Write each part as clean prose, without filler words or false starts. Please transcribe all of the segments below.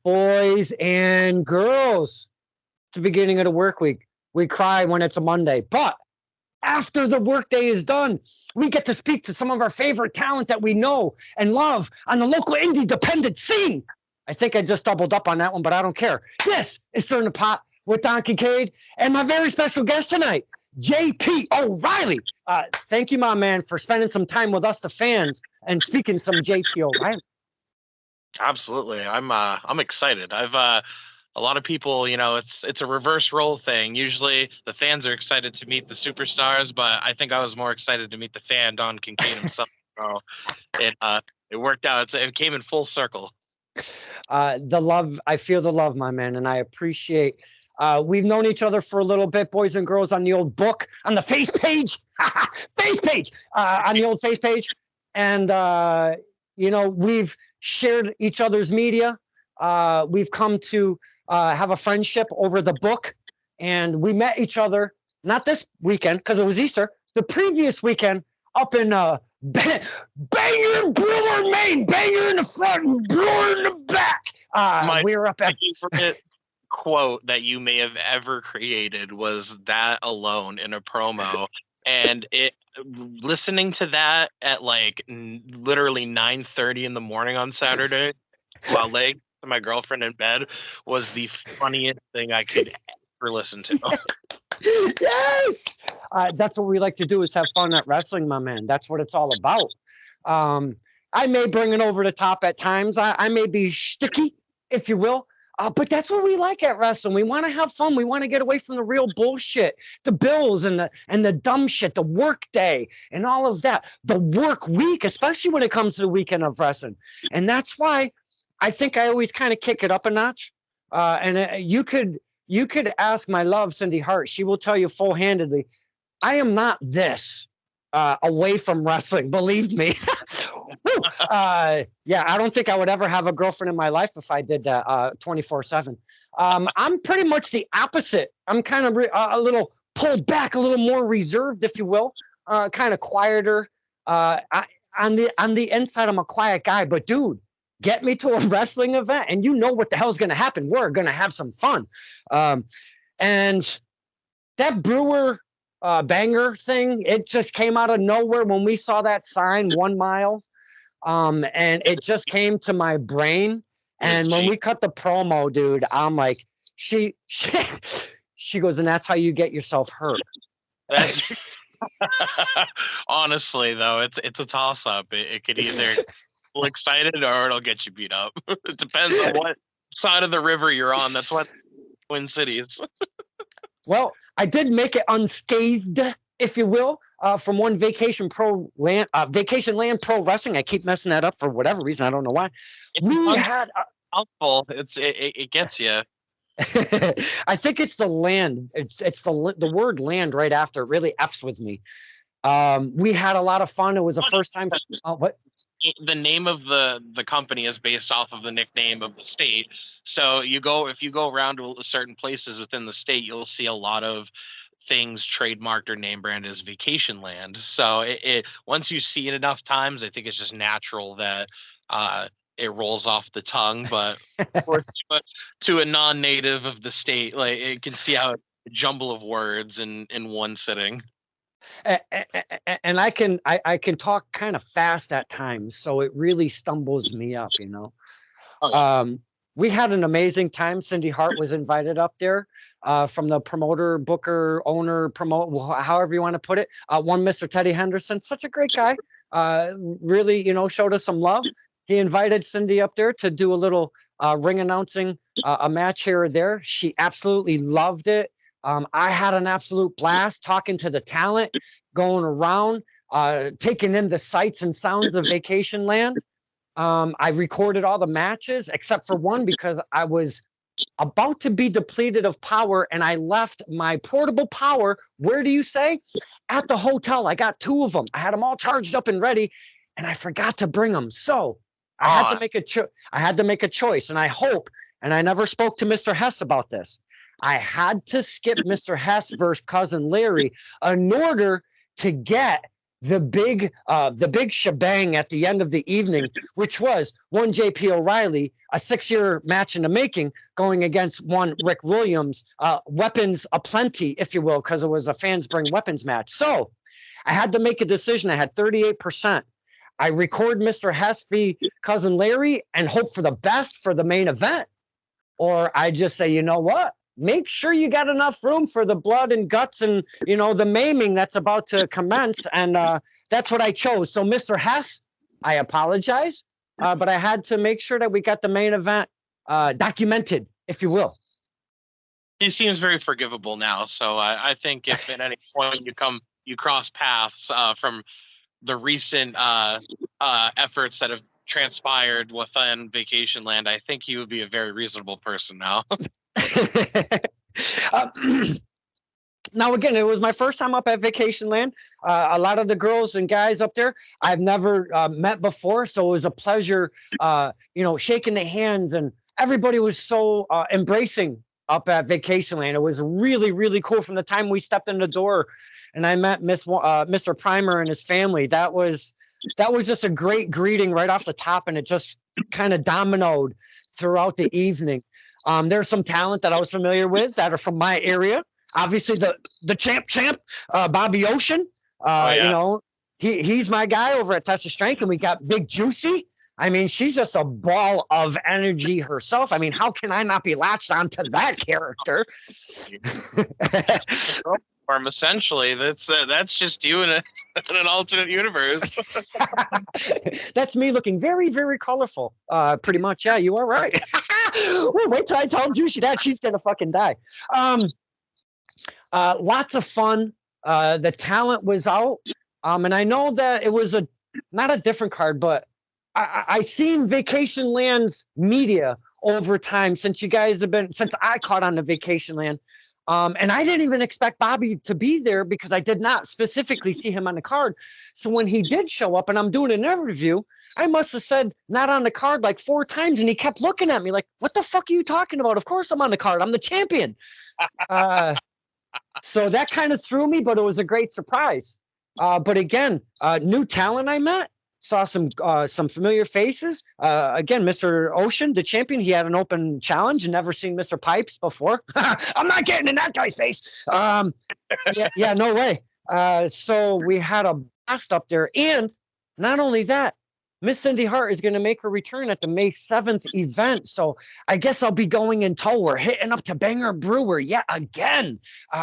Boys and girls, it's the beginning of the work week. We cry when it's a Monday, but after the workday is done, we get to speak to some of our favorite talent that we know and love on the local indie dependent scene. I think I just doubled up on that one, but I don't care. This is Stirring the Pot with Don Kincaid and my very special guest tonight, J.P. O'Reilly. Thank you, my man, for spending some time with us, the fans, and speaking some J.P. O'Reilly. Absolutely. I'm excited. I've a lot of people, it's a reverse role thing. Usually the fans are excited to meet the superstars, but I think I was more excited to meet the fan, Don Kincaid himself. So it worked out. It came in full circle. The love, I feel the love, my man, and I appreciate. We've known each other for a little bit, boys and girls, on the old book, on the face page, on the old face page, and we've shared each other's media. We've come to have a friendship over the book, and we met each other not this weekend because it was Easter, the previous weekend up in Bangor, Brewer, Maine. Bangor in the front and Brewer in the back. We were up at favorite quote that you may have ever created was that alone in a promo, and listening to that at like literally 9:30 in the morning on Saturday while laying to my girlfriend in bed was the funniest thing I could ever listen to. Yes, that's what we like to do, is have fun at wrestling, my man. That's what it's all about. I may bring it over the top at times. I may be shticky, if you will. But that's what we like at wrestling. We want to have fun. We want to get away from the real bullshit, the bills and the dumb shit, the work day and all of that, the work week, especially when it comes to the weekend of wrestling. And that's why I think I always kind of kick it up a notch. You could ask my love, Cindy Hart. She will tell you full-handedly, I am not this away from wrestling. Believe me. I don't think I would ever have a girlfriend in my life if I did that 24/7. I'm pretty much the opposite. I'm kind of a little pulled back, a little more reserved, if you will, kind of quieter. On the inside, I'm a quiet guy, but dude, get me to a wrestling event and you know what the hell's going to happen. We're going to have some fun. And that Brewer Banger thing, it just came out of nowhere when we saw that sign 1 mile. And it just came to my brain. And when we cut the promo, dude, I'm like, she goes, and that's how you get yourself hurt. Honestly, though, it's a toss up. It could either feel excited or it'll get you beat up. It depends on what side of the river you're on. That's what Twin Cities. Well, I did make it unscathed, if you will, from one Vacation Land Pro Wrestling. I keep messing that up for whatever reason. I don't know why. We had helpful. It gets you. I think it's the land. It's the word land right after. It really F's with me. We had a lot of fun. It was the first time. What? The name of the company is based off of the nickname of the state. So if you go around to certain places within the state, you'll see a lot of things trademarked or name brand as Vacation Land. So it once you see it enough times, I think it's just natural that it rolls off the tongue. But to a non-native of the state, like, it can see how a jumble of words in one sitting. And I can talk kind of fast at times, so it really stumbles me up, you know. We had an amazing time. Cindy Hart was invited up there from the promoter, booker, owner, however you want to put it. One Mr. Teddy Henderson, such a great guy. Really, showed us some love. He invited Cindy up there to do a little ring announcing a match here or there. She absolutely loved it. I had an absolute blast talking to the talent, going around, taking in the sights and sounds of Vacation Land. I recorded all the matches except for one because I was about to be depleted of power, and I left my portable power, where do you say? At the hotel. I got 2 of them. I had them all charged up and ready, and I forgot to bring them. So I had to make a choice, and I hope, and I never spoke to Mr. Hess about this, I had to skip Mr. Hess versus Cousin Larry in order to get the big shebang at the end of the evening, which was one J.P. O'Reilly, a 6-year match in the making, going against one Rick Williams, weapons aplenty, if you will, because it was a fans bring weapons match. So I had to make a decision. I had 38%. I record Mr. Hess v. Cousin Larry and hope for the best for the main event. Or I just say, you know what? Make sure you got enough room for the blood and guts and, the maiming that's about to commence. And that's what I chose. So, Mr. Hess, I apologize, but I had to make sure that we got the main event documented, if you will. He seems very forgivable now. So I think if at any point you cross paths from the recent efforts that have transpired within Vacation Land, I think he would be a very reasonable person now. Now, again, it was my first time up at Vacation Land. A lot of the girls and guys up there I've never met before, so it was a pleasure, shaking the hands, and everybody was so embracing up at Vacation Land. It was really, really cool from the time we stepped in the door, and I met Mr. Primer and his family. That was just a great greeting right off the top, and it just kind of dominoed throughout the evening. There's some talent that I was familiar with that are from my area. Obviously, the champ, Bobby Ocean. He's my guy over at Test of Strength, and we got Big Juicy. I mean, she's just a ball of energy herself. I mean, how can I not be latched onto that character? Essentially, that's just you in an alternate universe. That's me looking very, very colorful. Pretty much, yeah, you are right. Wait till I tell Juicy that she's gonna fucking die. Lots of fun. The talent was out, and I know that it was not a different card, but I seen Vacation Land's media over time since I caught on to Vacation Land. And I didn't even expect Bobby to be there because I did not specifically see him on the card. So when he did show up and I'm doing an interview, I must have said not on the card like 4 times. And he kept looking at me like, what the fuck are you talking about? Of course I'm on the card. I'm the champion. So that kind of threw me, but it was a great surprise. But again, new talent I met. Saw some familiar faces. Again, Mr. Ocean, the champion, he had an open challenge. Never seen Mr. Pipes before. I'm not getting in that guy's face. Yeah, no way. So we had a blast up there. And not only that, Miss Cindy Hart is going to make her return at the May 7th event. So I guess I'll be going in tow. We're hitting up to Banger Brewer yet again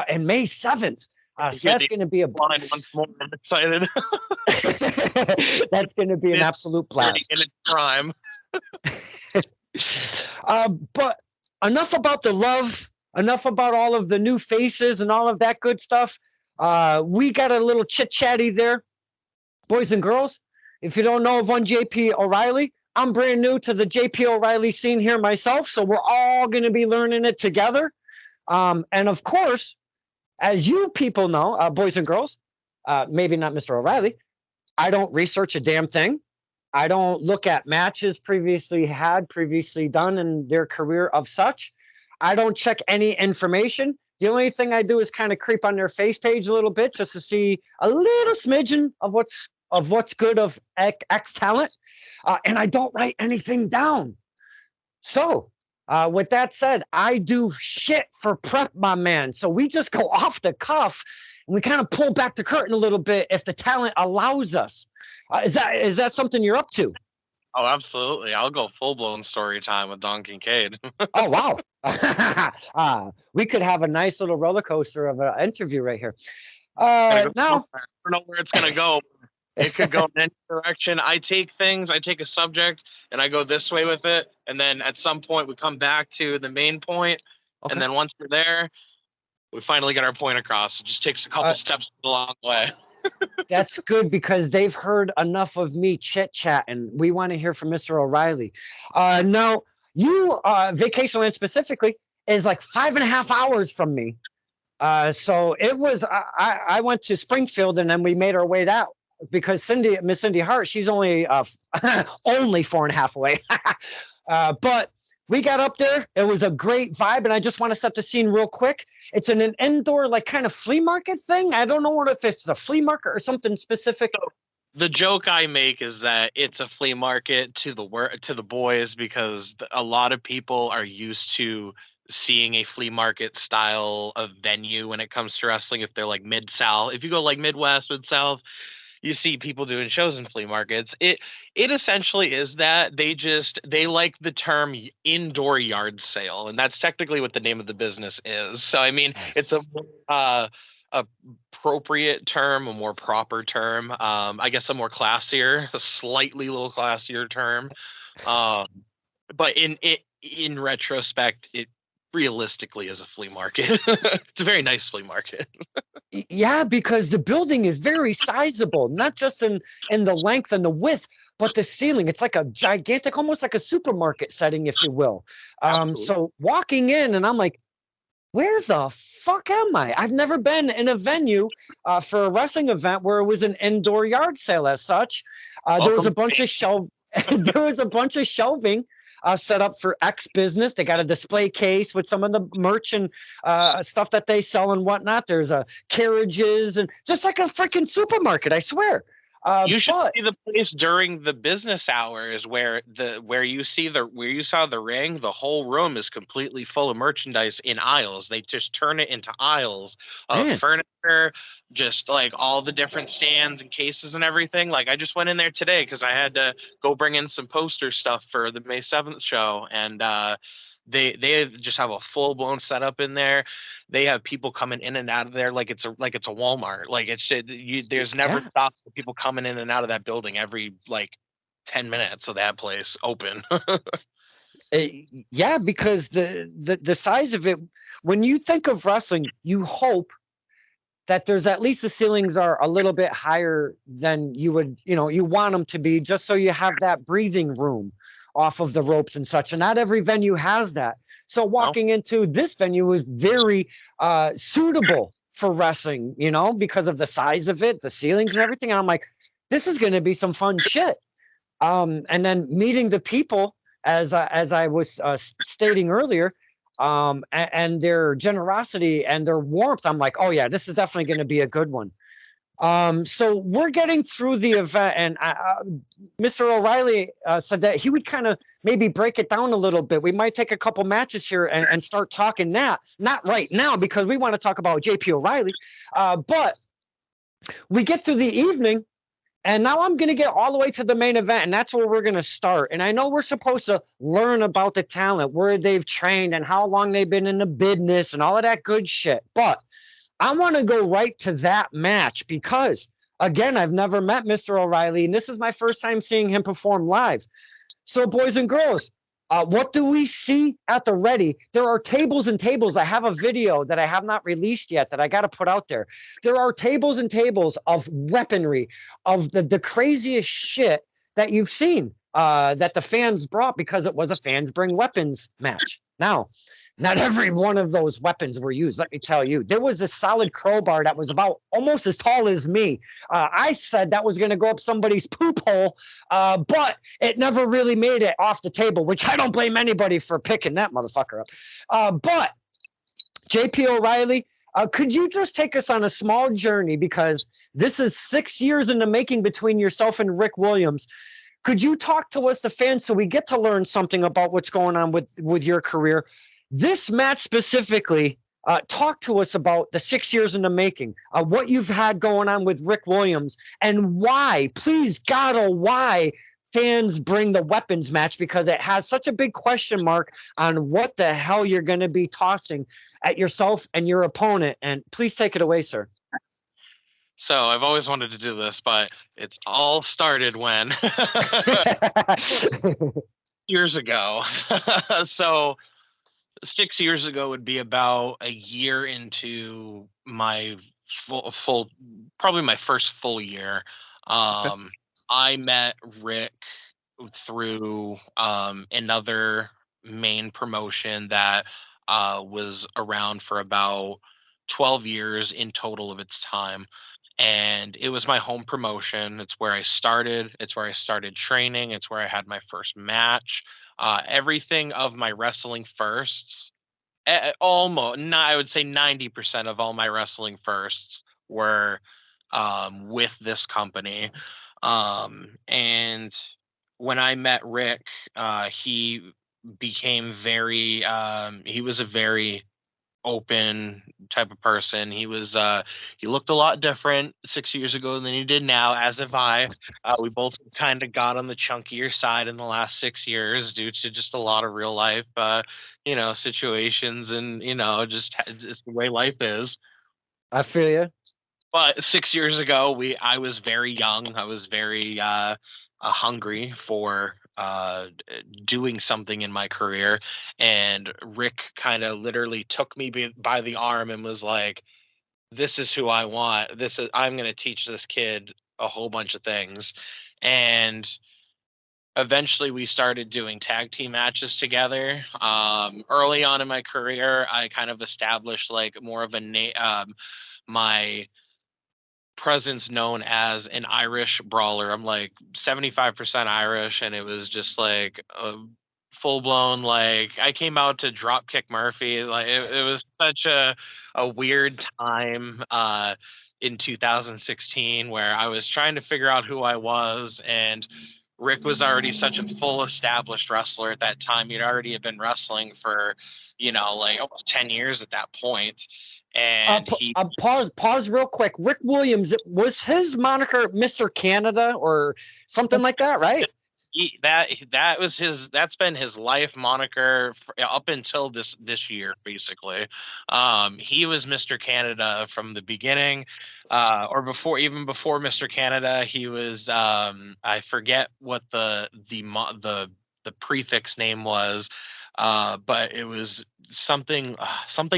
and May 7th. So that's going to be a blind once more. I'm excited. That's going to be an absolute blast. In its prime. But enough about the love. Enough about all of the new faces and all of that good stuff. We got a little chit-chatty there, boys and girls. If you don't know of one J.P. O'Reilly, I'm brand new to the J.P. O'Reilly scene here myself, so we're all going to be learning it together. And of course, as you people know, boys and girls, maybe not Mr. O'Reilly, I don't research a damn thing. I don't look at matches previously done in their career of such. I don't check any information. The only thing I do is kind of creep on their face page a little bit just to see a little smidgen of what's good of X talent. And I don't write anything down. So with that said, I do shit for prep, my man. So we just go off the cuff and we kind of pull back the curtain a little bit if the talent allows us. Is that something you're up to? Oh, absolutely. I'll go full-blown story time with Don Kincaid. Oh, wow. We could have a nice little roller coaster of an interview right here. I don't know where it's going to go. It could go in any direction. I take a subject, and I go this way with it. And then at some point, we come back to the main point. Okay. And then once we're there, we finally get our point across. It just takes a couple steps along the way. That's good because they've heard enough of me chit-chat, and we want to hear from Mr. O'Reilly. Now, you, Vacation Land specifically, is like 5.5 hours from me. So it was, I went to Springfield, and then we made our way out. Because Miss Cindy Hart, she's only 4.5 away. But we got up there. It was a great vibe, and I just want to set the scene real quick. It's an indoor, like, kind of flea market thing. I don't know what if it's a flea market or something specific. The joke I make is that it's a flea market to the boys, because a lot of people are used to seeing a flea market style of venue when it comes to wrestling. If they're like mid south, if you go like Midwest, mid south, you see people doing shows in flea markets. It essentially is that they like the term indoor yard sale, and that's technically what the name of the business is. So I mean, it's a Nice. uh, appropriate term, a more proper term. I guess a more classier, a slightly little classier term. Um, but in retrospect, it realistically is a flea market. It's a very nice flea market. Yeah, because the building is very sizable, not just in the length and the width, but the ceiling. It's like a gigantic, almost like a supermarket setting, if you will. Absolutely. So walking in, and I'm like, where the fuck am I? I've never been in a venue for a wrestling event where it was an indoor yard sale as such. There was a Welcome. bunch of there was a bunch of shelving set up for X business. They got a display case with some of the merch and stuff that they sell and whatnot. There's carriages and just like a freaking supermarket, I swear. You should But see the place during the business hours where you saw the ring. The whole room is completely full of merchandise in aisles. They just turn it into aisles of man, furniture, just like all the different stands and cases and everything. Like I just went in there today because I had to go bring in some poster stuff for the May 7th show, and they just have a full blown setup in there. They have people coming in and out of there like it's a Walmart. Like there's never yeah. stops for people coming in and out of that building every like 10 minutes of that place open. Uh, yeah, because the size of it, when you think of wrestling, you hope that there's at least the ceilings are a little bit higher than you would, you want them to be, just so you have that breathing room off of the ropes and such. And not every venue has that. So No, walking into this venue was very suitable for wrestling, because of the size of it, the ceilings and everything. And I'm like, this is going to be some fun shit. And then meeting the people, as I was stating earlier, and their generosity and their warmth, I'm like, oh yeah, this is definitely going to be a good one. So we're getting through the event, and Mr. O'Reilly said that he would kind of maybe break it down a little bit. We might take a couple matches here and start talking that, not right now, because we want to talk about J.P. O'Reilly, but we get to the evening. And now I'm going to get all the way to the main event, and that's where we're going to start. And I know we're supposed to learn about the talent, where they've trained and how long they've been in the business and all of that good shit. But I want to go right to that match because, again, I've never met Mr. O'Reilly, and this is my first time seeing him perform live. So, boys and girls, what do we see at the ready? There are tables and tables. I have a video that I have not released yet that I got to put out there. There are tables and tables of weaponry, of the craziest shit that you've seen that the fans brought, because it was a fans bring weapons match. Now, not every one of those weapons were used. Let me tell you, there was a solid crowbar that was about almost as tall as me. I said that was going to go up somebody's poop hole, but it never really made it off the table, which I don't blame anybody for picking that motherfucker up. But J.P. O'Reilly, could you just take us on a small journey, because this is 6 years in the making between yourself and Rick Williams. Could you talk to us, the fans, so we get to learn something about what's going on with your career? This match specifically, talk to us about the 6 years in the making, what you've had going on with Rick Williams, and why, please God, oh, why fans bring the weapons match, because it has such a big question mark on what the hell you're going to be tossing at yourself and your opponent. And please take it away, sir. so I've always wanted to do this, but it's all started when years ago. So 6 years ago would be about a year into my full probably my first full year. Okay. I met Rick through another main promotion that was around for about 12 years in total of its time. And it was my home promotion. It's where I started. It's where I started training. It's where I had my first match. everything of my wrestling firsts, almost, not, I would say 90% of all my wrestling firsts were with this company. And when I met Rick, he became very, he was a very open type of person. He looked a lot different 6 years ago than he did now, as have I. We both kind of got on the chunkier side in the last 6 years due to just a lot of real life, situations, and just the way life is. I feel you. But 6 years ago, I was very young. I was very hungry for doing something in my career, and Rick kind of literally took me by the arm and was like, "This is who I want. I'm going to teach this kid a whole bunch of things," and eventually we started doing tag team matches together. Early on in my career, I kind of established like more of my presence known as an Irish brawler. I'm like 75% Irish, and it was just like a full blown, like, I came out to drop kick Murphy. Like, it was such a weird time in 2016 where I was trying to figure out who I was, and Rick was already such a full established wrestler at that time. He'd already been wrestling for, like almost 10 years at that point. And he Pause real quick. Rick Williams, was his moniker Mr. Canada or something like that, right? That's been his life moniker up until this year, basically. He was Mr. Canada from the beginning, or before Mr. Canada. He was, I forget what the prefix name was, but it was something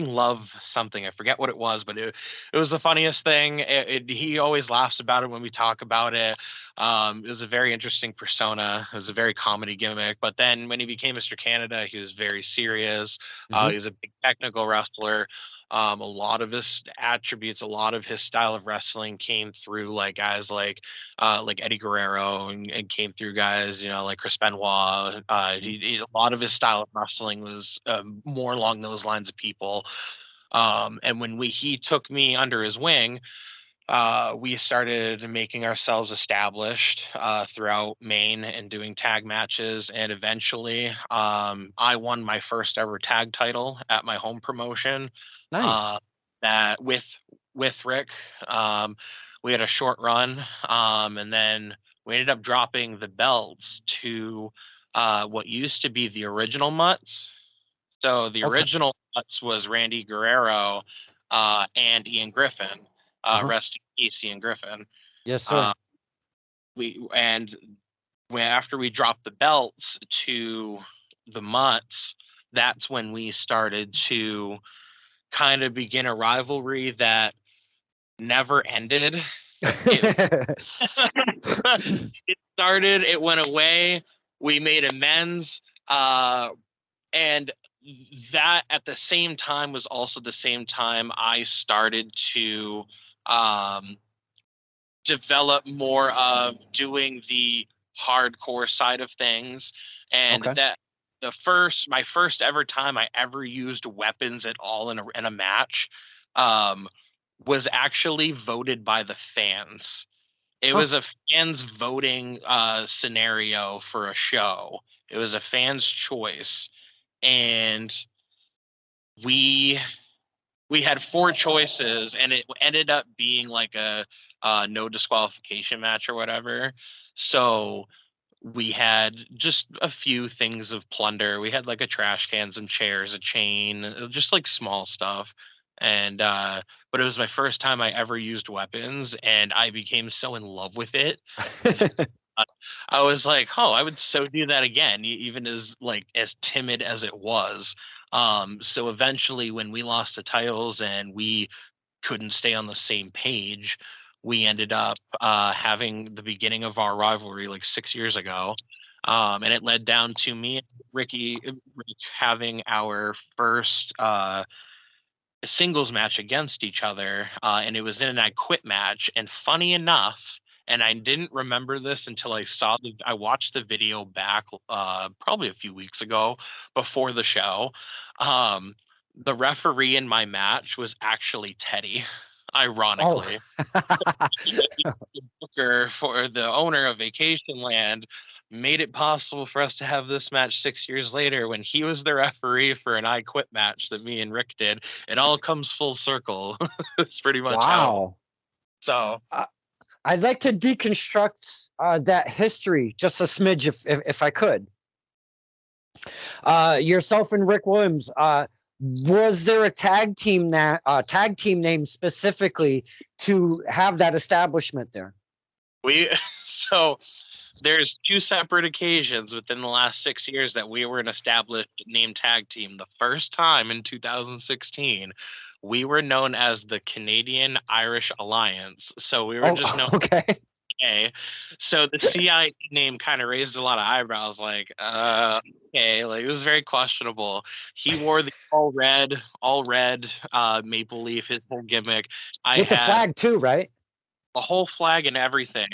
love something. I forget what it was, but it was the funniest thing. He always laughs about it when we talk about it. It was a very interesting persona. It was a very comedy gimmick. But then when he became Mr. Canada, he was very serious. He was a big technical wrestler. A lot of his attributes, a lot of his style of wrestling came through like guys like Eddie Guerrero, and came through guys, like Chris Benoit. A lot of his style of wrestling was more along those lines of people. And when he took me under his wing, we started making ourselves established throughout Maine and doing tag matches. And eventually, I won my first ever tag title at my home promotion. Nice. Uh, that with Rick, we had a short run, and then we ended up dropping the belts to what used to be the original Mutts. So the Okay. original Mutts was Randy Guerrero and Ian Griffin. Uh-huh. Rest in peace, Ian Griffin. Yes, sir. Uh, and after we dropped the belts to the Mutts, that's when we started to kind of begin a rivalry that never ended. It it started, it went away, we made amends, and that at the same time was also the same time I started to um, develop more of doing the hardcore side of things, and Okay. that my first ever time I ever used weapons at all in a match um, was actually voted by the fans. It Huh. was a fans voting scenario for a show. It was a fan's choice, and we we had four choices, and it ended up being like a no disqualification match or whatever. So we had just a few things of plunder. We had like a trash can, some chairs, a chain, just like small stuff. And but it was my first time I ever used weapons, and I became so in love with it. uh, I was like, "Oh, I would so do that again," even as timid as it was. So eventually, when we lost the titles and we couldn't stay on the same page, we ended up having the beginning of our rivalry like 6 years ago. And it led down to me and Rick having our first singles match against each other, and it was in an I Quit match. And funny enough, and I didn't remember this until I watched the video back probably a few weeks ago before the show. Um, the referee in my match was actually Teddy, Oh, ironically. The booker for the owner of Vacation Land made it possible for us to have this match 6 years later when he was the referee for an I Quit match that me and Rick did. It all comes full circle. It's pretty much how. wow. So I'd like to deconstruct that history just a smidge if I could. Yourself and Rick Williams, was there a tag team name specifically to have that establishment there? we so there's two separate occasions within the last 6 years that we were an established name tag team. The first time in 2016, we were known as the Canadian Irish Alliance. So we were Oh, just known okay. as. So the CI name kind of raised a lot of eyebrows, like, okay, like it was very questionable. He wore the all red maple leaf, his whole gimmick. I With the had flag too, right? a whole flag and everything.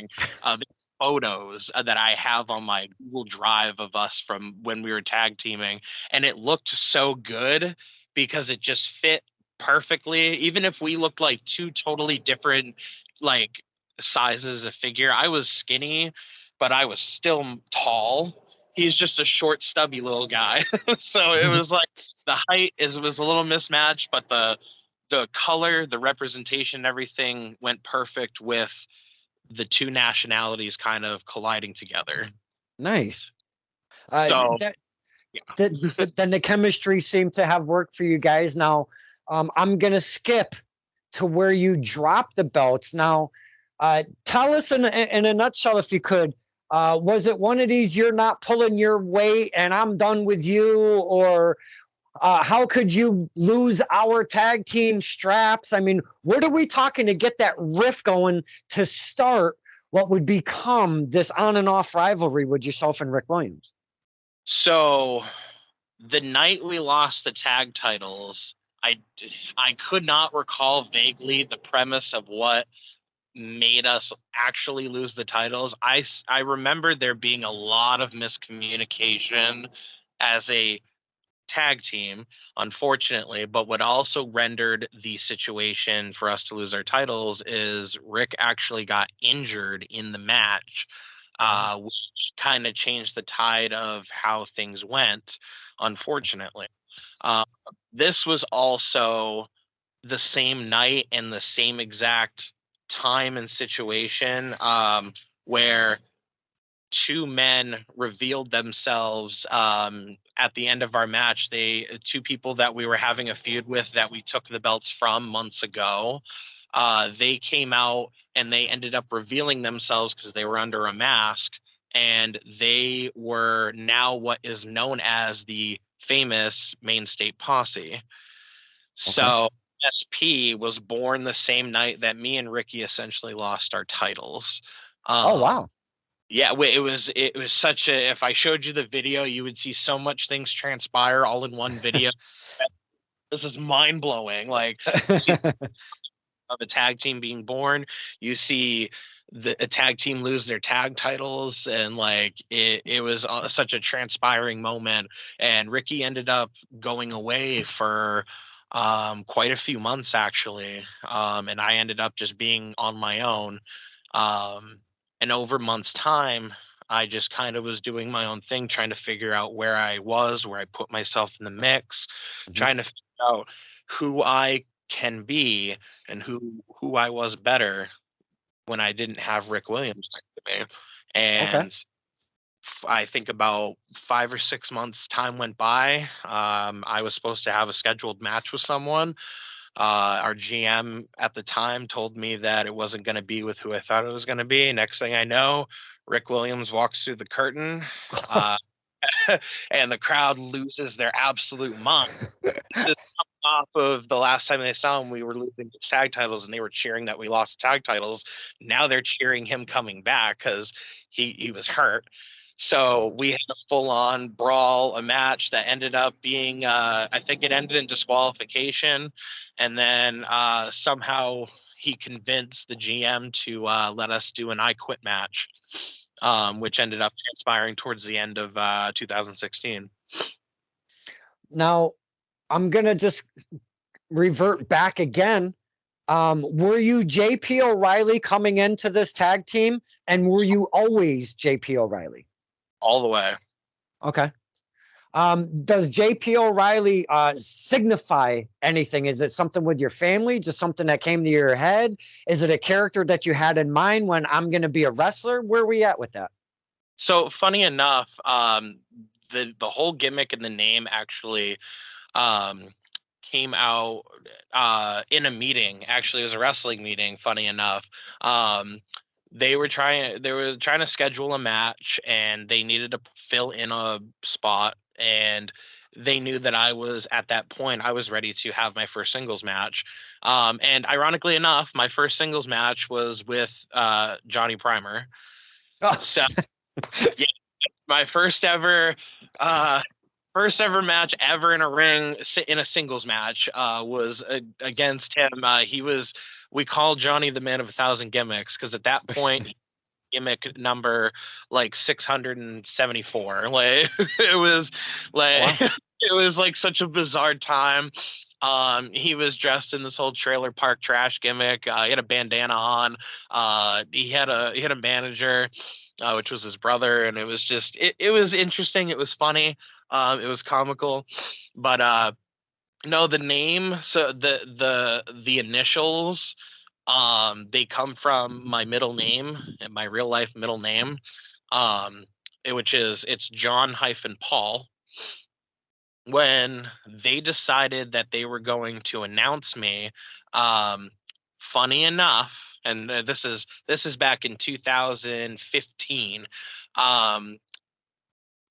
The photos that I have on my Google Drive of us from when we were tag teaming, and it looked so good because it just fit perfectly. Even if we looked like two totally different like sizes of figure, I was skinny, but I was still tall. He's just a short, stubby little guy. So it was like the height was a little mismatched, but the color, the representation, everything went perfect with the two nationalities kind of colliding together. Nice. So That yeah. then the chemistry seemed to have worked for you guys. Now, I'm gonna skip to where you drop the belts. Now, tell us in a nutshell, if you could, was it one of these you're not pulling your weight and I'm done with you, or how could you lose our tag team straps? I mean, what are we talking to get that riff going to start what would become this on and off rivalry with yourself and Rick Williams? So the night we lost the tag titles, I I could not recall vaguely the premise of what made us actually lose the titles. I remember there being a lot of miscommunication as a tag team, unfortunately. But what also rendered the situation for us to lose our titles is Rick actually got injured in the match, which kind of changed the tide of how things went, unfortunately. Uh, this was also the same night and the same exact time and situation where two men revealed themselves at the end of our match. Two people that we were having a feud with that we took the belts from months ago. They came out and they ended up revealing themselves because they were under a mask, and they were now what is known as the famous Main State Posse. Okay. So SP was born the same night that me and Ricky essentially lost our titles. Oh, Um, wow. yeah, it was such a. If I showed you the video, you would see so much things transpire all in one video. This is mind blowing. Like you see of a tag team being born, you see a tag team lose their tag titles, and like it was such a transpiring moment. And Ricky ended up going away for quite a few months actually, and I ended up just being on my own. Um, and over months' time, I just kind of was doing my own thing, trying to figure out where I was, where I put myself in the mix, Mhm. trying to figure out who I can be and who I was better when I didn't have Rick Williams next to me. Okay. And I think about 5 or 6 months time went by. I was supposed to have a scheduled match with someone. Our GM at the time told me that it wasn't going to be with who I thought it was going to be. Next thing I know, Rick Williams walks through the curtain, uh, and the crowd loses their absolute mind. This comes off of the last time they saw him, we were losing the tag titles, and they were cheering that we lost tag titles. Now they're cheering him coming back because he was hurt. So we had a full on brawl, a match that ended up being, I think it ended in disqualification. And then somehow he convinced the GM to let us do an I Quit match, which ended up transpiring towards the end of 2016. Now, I'm going to just revert back again. Were you J.P. O'Reilly coming into this tag team? And were you always J.P. O'Reilly? All the way. Okay. Does J.P. O'Reilly signify anything? Is it something with your family? Just something that came to your head? Is it a character that you had in mind when I'm going to be a wrestler? Where are we at with that? So funny enough, the whole gimmick and the name actually came out in a meeting. Actually, it was a wrestling meeting. Funny enough, they were trying to schedule a match, and they needed to fill in a spot, and they knew that I was at that point. I was ready to have my first singles match, and ironically enough, my first singles match was with Johnny Primer. Oh. So yeah, my first ever match ever in a ring, in a singles match, was against him. We called Johnny the man of 1,000 gimmicks, because at that point gimmick number like 674. Like it was like, wow. It was like such a bizarre time. He was dressed in this whole trailer park trash gimmick. He had a bandana on. He had a manager, which was his brother, and it was just it was interesting. It was funny. It was comical, but no, the name. So the initials, they come from my middle name and my real life middle name, it's John-Paul. When they decided that they were going to announce me, funny enough, and this is back in 2015,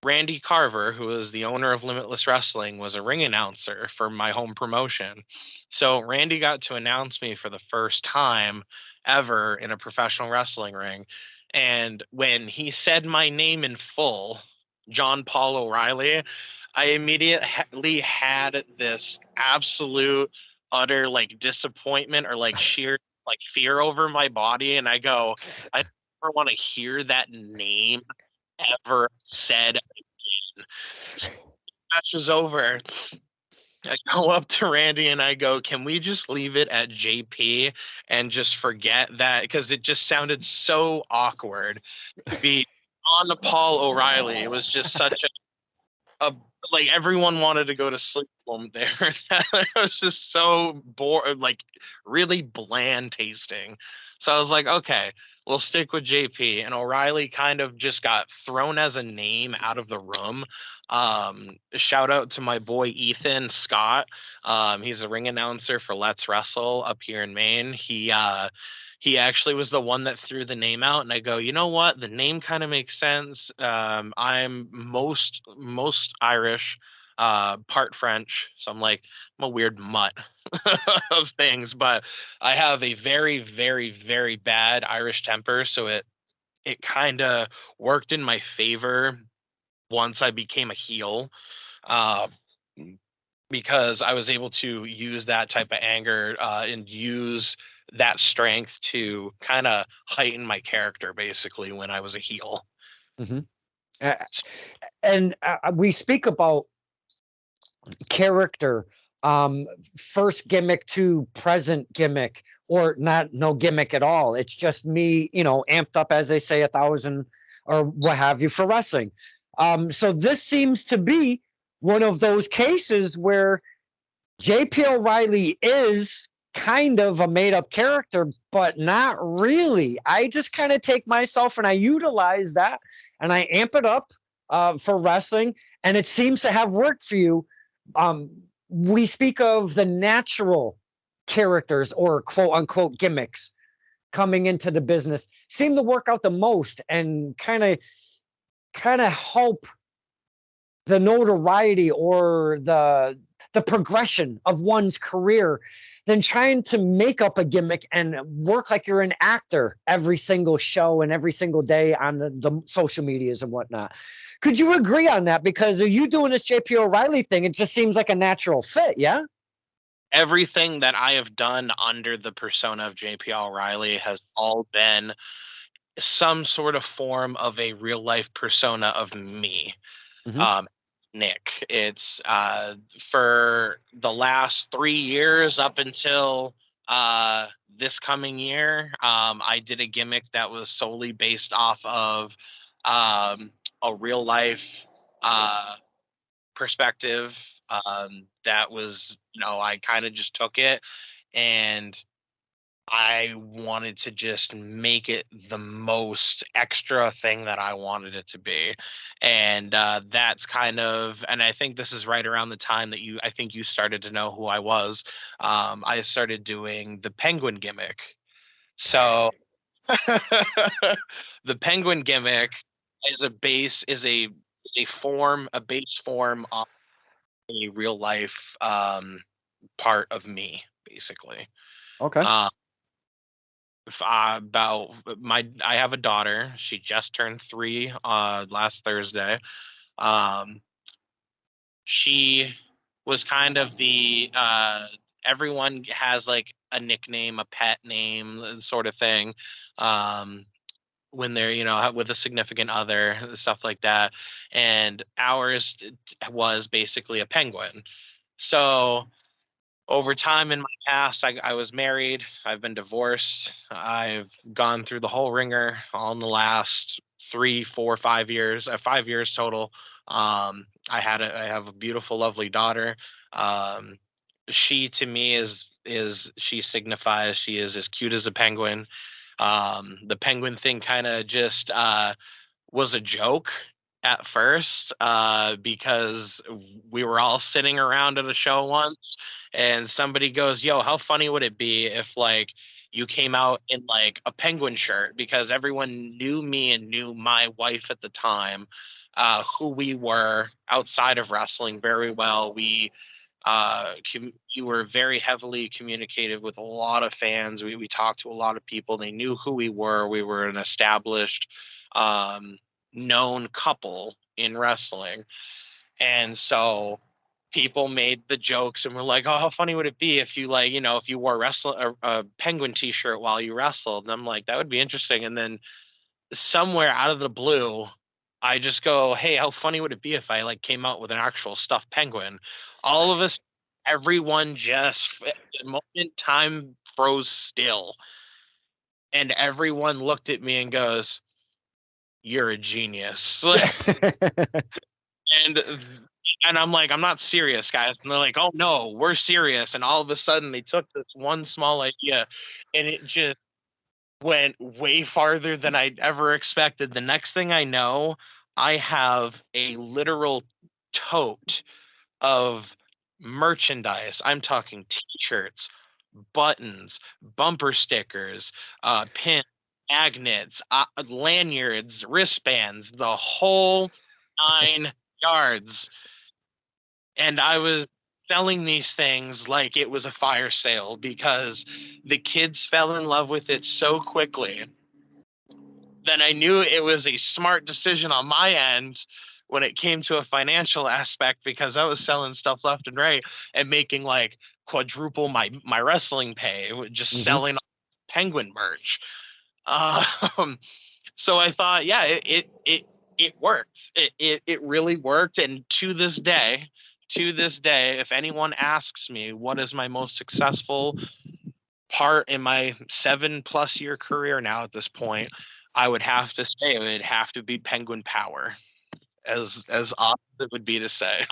Randy Carver, who is the owner of Limitless Wrestling, was a ring announcer for my home promotion. So Randy got to announce me for the first time ever in a professional wrestling ring. And when he said my name in full, John Paul O'Reilly, I immediately had this absolute utter like disappointment or like sheer like fear over my body. And I go, I never want to hear that name ever said again. So match was over. I go up to Randy and I go, can we just leave it at JP and just forget that? Because it just sounded so awkward to be on Paul O'Reilly. It was just such a like everyone wanted to go to sleep there. It was just so bored, like really bland tasting. So I was like, okay, we'll stick with JP. And O'Reilly kind of just got thrown as a name out of the room. Shout out to my boy Ethan Scott. He's a ring announcer for Let's Wrestle up here in Maine. He actually was the one that threw the name out, and I go, you know what? The name kind of makes sense. I'm most Irish, part French, so I'm a weird mutt of things, but I have a very, very, very bad Irish temper, so it kind of worked in my favor once I became a heel, because I was able to use that type of anger and use that strength to kind of heighten my character basically when I was a heel. Mm-hmm. And we speak about character, first gimmick to present gimmick, or no gimmick at all. It's just me, amped up, as they say, 1,000 or what have you for wrestling. So this seems to be one of those cases where J.P. O'Reilly is kind of a made-up character, but not really. I just kind of take myself and I utilize that and I amp it up for wrestling, and it seems to have worked for you. We speak of the natural characters or quote-unquote gimmicks coming into the business seem to work out the most and kind of help the notoriety or the progression of one's career than trying to make up a gimmick and work like you're an actor every single show and every single day on the social medias and whatnot. Could you agree on that? Because are you doing this J.P. O'Reilly thing? It just seems like a natural fit, yeah? everything that I have done under the persona of J.P. O'Reilly has all been some sort of form of a real life persona of me. Hmm. Um, Nick. It's for the last 3 years up until uh, this coming year. I did a gimmick that was solely based off of a real life uh, perspective. That was, I kind of just took it and I wanted to just make it the most extra thing that I wanted it to be. And that's kind of, and I think this is right around the time that I think you started to know who I was. I started doing the penguin gimmick. So the penguin gimmick is a base form of a real life part of me, basically. Okay. Um, about I have a daughter. She just turned 3 last Thursday. Um, she was kind of the everyone has like a nickname, a pet name, sort of thing. Um, when they're with a significant other, stuff like that, and ours was basically a penguin. So over time in my past, I was married. I've been divorced. I've gone through the whole ringer all in the last 3, 4, 5 years, 5 years total. I have a beautiful, lovely daughter. Um, she to me is she signifies she is as cute as a penguin. The penguin thing kind of just was a joke at first because we were all sitting around at a show once and somebody goes, "Yo, how funny would it be if like you came out in like a penguin shirt?" Because everyone knew me and knew my wife at the time, who we were outside of wrestling very well. We were very heavily communicative with a lot of fans. We talked to a lot of people. They knew who we were. We were an established, um, known couple in wrestling, and so people made the jokes and were like, "Oh, how funny would it be if you like, if you wore a penguin T-shirt while you wrestled?" And I'm like, "That would be interesting." And then somewhere out of the blue, I just go, "Hey, how funny would it be if I like came out with an actual stuffed penguin?" All of us, everyone just the moment time froze still, and everyone looked at me and goes, "You're a genius." and and I'm like, "I'm not serious, guys." And they're like, "Oh no, we're serious." And all of a sudden, they took this one small idea, and it just went way farther than I'd ever expected. The next thing I know, I have a literal tote of merchandise. I'm talking t-shirts, buttons, bumper stickers, pins, magnets, lanyards, wristbands, the whole 9 yards. And I was selling these things like it was a fire sale because the kids fell in love with it so quickly. Then I knew it was a smart decision on my end when it came to a financial aspect because I was selling stuff left and right and making like quadruple my wrestling pay just Hmm. selling penguin merch. Um, so I thought, yeah, it worked. It really worked. And to this day, if anyone asks me what is my most successful part in my 7+ year career now at this point, I would have to say it would have to be Penguin Power, as odd as it would be to say.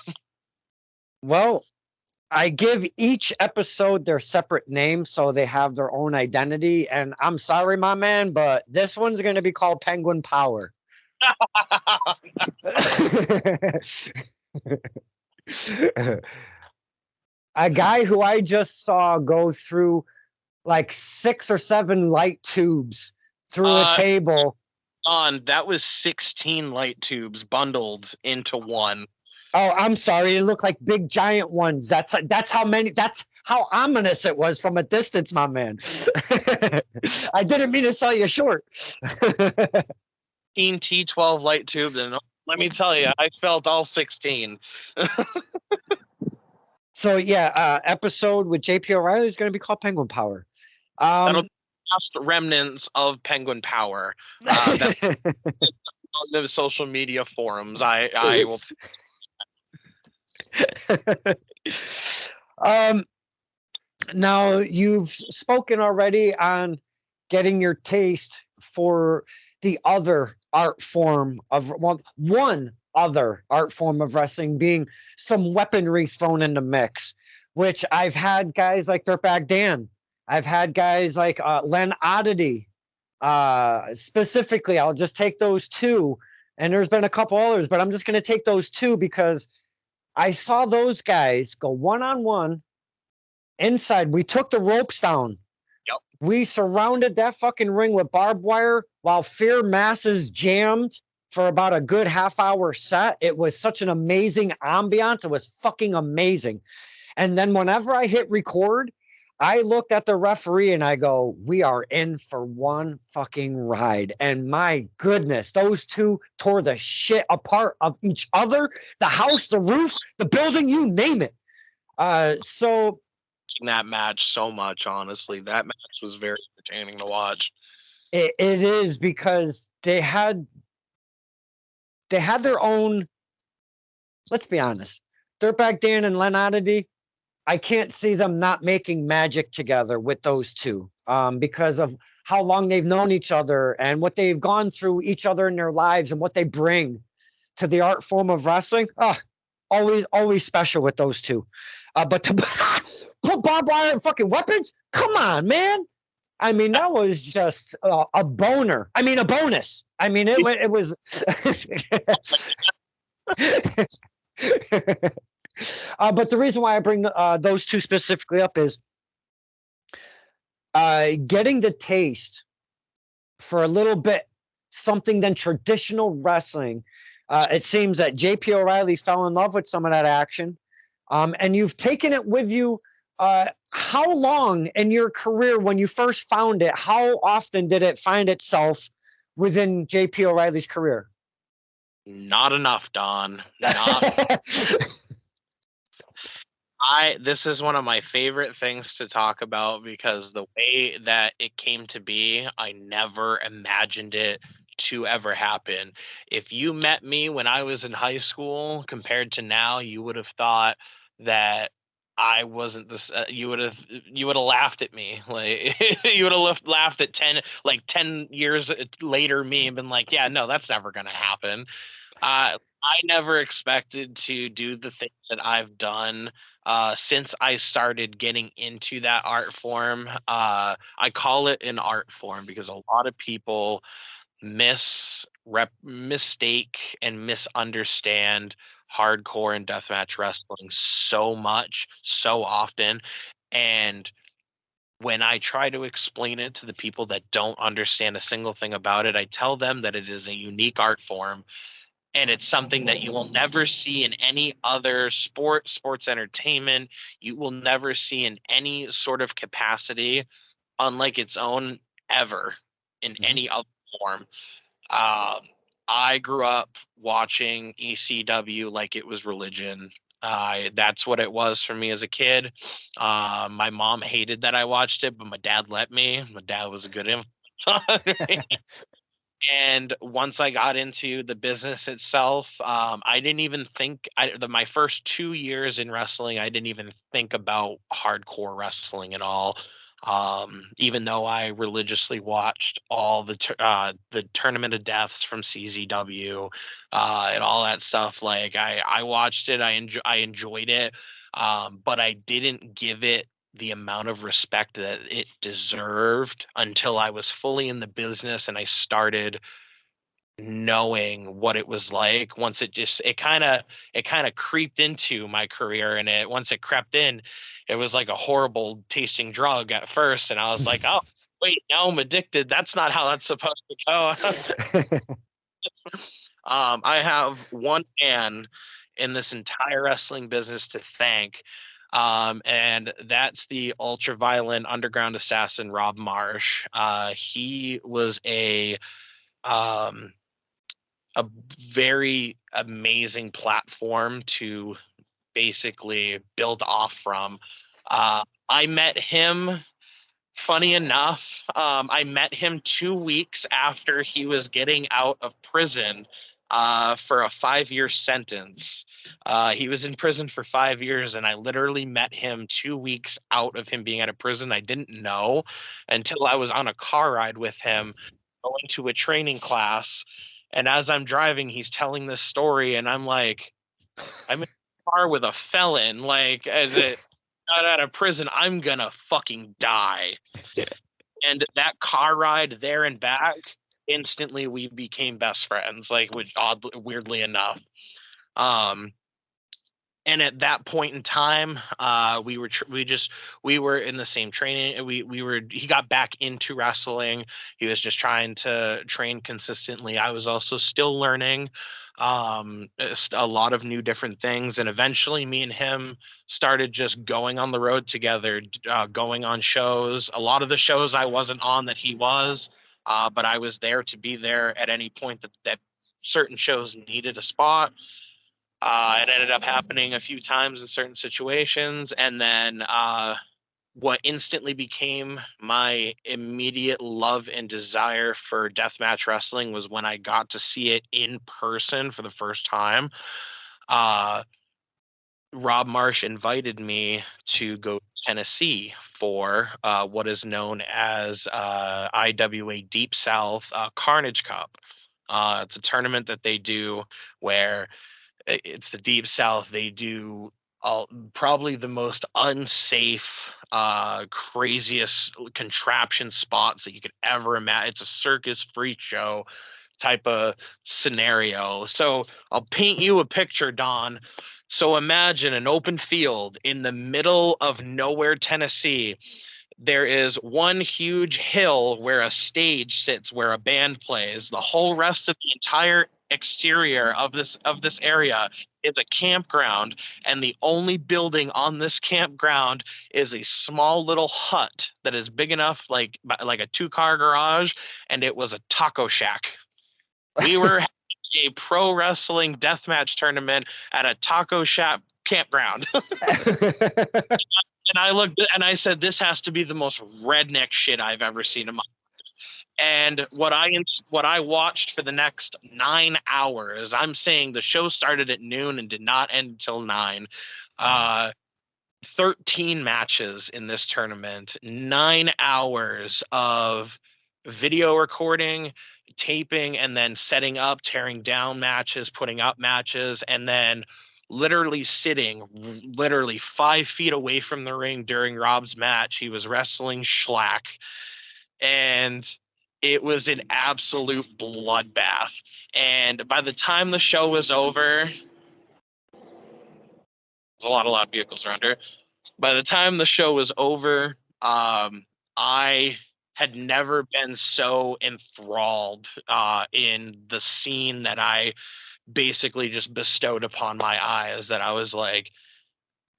Well, I give each episode their separate name so they have their own identity. And I'm sorry, my man, but this one's going to be called Penguin Power. A guy who I just saw go through like 6 or 7 light tubes through a table. That was 16 light tubes bundled into one. Oh, I'm sorry. It looked like big giant ones. That's how many. That's how ominous it was from a distance, my man. I didn't mean to sell you short. T12 light tubes, and let me tell you, I felt all 16. So yeah, episode with J.P. O'Reilly is going to be called Penguin Power. That'll be the last remnants of Penguin Power. That on the social media forums. I will. um, now you've spoken already on getting your taste for the other art form of one other art form of wrestling being some weaponry thrown in the mix, which I've had guys like Dirtbag Dan. I've had guys like Len Oddity. Specifically, I'll just take those two. And there's been a couple others, but I'm just going to take those two because I saw those guys go one on one inside. We took the ropes down. Yep. We surrounded that fucking ring with barbed wire while Fear Masses jammed for about a good half-hour set. It was such an amazing ambiance. It was fucking amazing. And then whenever I hit record, I looked at the referee and I go, we are in for one fucking ride. And my goodness, those two tore the shit apart of each other, the house, the roof, the building, you name it. So that match so much, honestly. That match was very entertaining to watch. It is because they had their own. Let's be honest, Dirtbag Dan and Len Oddity, I can't see them not making magic together with those two, because of how long they've known each other and what they've gone through each other in their lives and what they bring to the art form of wrestling. Always special with those two. But to put barbed wire and fucking weapons, come on, man. I mean, that was just a boner. I mean, a bonus. I mean, it was. But the reason why I bring those two specifically up is getting the taste for a little bit something than traditional wrestling. It seems that J.P. O'Reilly fell in love with some of that action, and you've taken it with you. How long in your career, when you first found it, how often did it find itself within J.P. O'Reilly's career? Not enough, Don. This is one of my favorite things to talk about because the way that it came to be, I never imagined it to ever happen. If you met me when I was in high school compared to now, you would have thought that I wasn't this. You would have laughed at me. Like you would have laughed at 10 years later me and been like, yeah, no, that's never gonna happen. I never expected to do the things that I've done since I started getting into that art form. I call it an art form because a lot of people mistake and misunderstand hardcore and deathmatch wrestling so much, so often. And when I try to explain it to the people that don't understand a single thing about it, I tell them that it is a unique art form and it's something that you will never see in any other sports entertainment. You will never see in any sort of capacity unlike its own ever in any other form. I grew up watching ECW like it was religion. That's what it was for me as a kid. My mom hated that I watched it, but my dad let me. My dad was a good influence on me. And once I got into the business itself, I didn't even think my first 2 years in wrestling, I didn't even think about hardcore wrestling at all. Even though I religiously watched all the Tournament of Deaths from CZW, and all that stuff. Like I watched it, I enjoyed it, but I didn't give it the amount of respect that it deserved until I was fully in the business and I started knowing what it was like. Once it kind of creeped into my career, and once it crept in, it was like a horrible tasting drug at first, and I was like, oh wait, now I'm addicted. That's not how that's supposed to go. I have one man in this entire wrestling business to thank, and that's the ultra-violent underground assassin Rob Marsh. He was um, a very amazing platform to basically build off from. I met him, funny enough, I met him 2 weeks after he was getting out of prison for a 5-year sentence. He was in prison for 5 years, and I literally met him 2 weeks out of him being out of prison. I didn't know until I was on a car ride with him going to a training class. And as I'm driving, he's telling this story, and I'm like, I'm in a car with a felon. Like, as it got out of prison, I'm gonna fucking die. And that car ride there and back, instantly we became best friends. Like, which weirdly enough. Um, and at that point in time, we were in the same training. He got back into wrestling. He was just trying to train consistently. I was also still learning a lot of new different things, and eventually me and him started just going on the road together, going on shows. A lot of the shows I wasn't on that he was, but I was there to be there at any point that certain shows needed a spot. It ended up happening a few times in certain situations. And then what instantly became my immediate love and desire for deathmatch wrestling was when I got to see it in person for the first time. Rob Marsh invited me to go to Tennessee for what is known as IWA Deep South Carnage Cup. It's a tournament that they do where it's the Deep South. They do probably the most unsafe, craziest contraption spots that you could ever imagine. It's a circus freak show type of scenario. So I'll paint you a picture, Don. So imagine an open field in the middle of nowhere, Tennessee. There is one huge hill where a stage sits where a band plays. The whole rest of the entire exterior of this area is a campground, and the only building on this campground is a small little hut that is big enough like a 2-car garage, and it was a taco shack. We were having a pro wrestling deathmatch tournament at a taco shack campground. And I looked and I said, this has to be the most redneck shit I've ever seen in my life. And what I watched for the next 9 hours, I'm saying the show started at noon and did not end until 9. 13 matches in this tournament, 9 hours of video recording, taping, and then setting up, tearing down matches, putting up matches, and then literally sitting 5 feet away from the ring during Rob's match. He was wrestling Schlack, and it was an absolute bloodbath. And by the time the show was over, there's a lot of loud vehicles around here. By the time the show was over, I had never been so enthralled in the scene that I basically just bestowed upon my eyes, that I was like,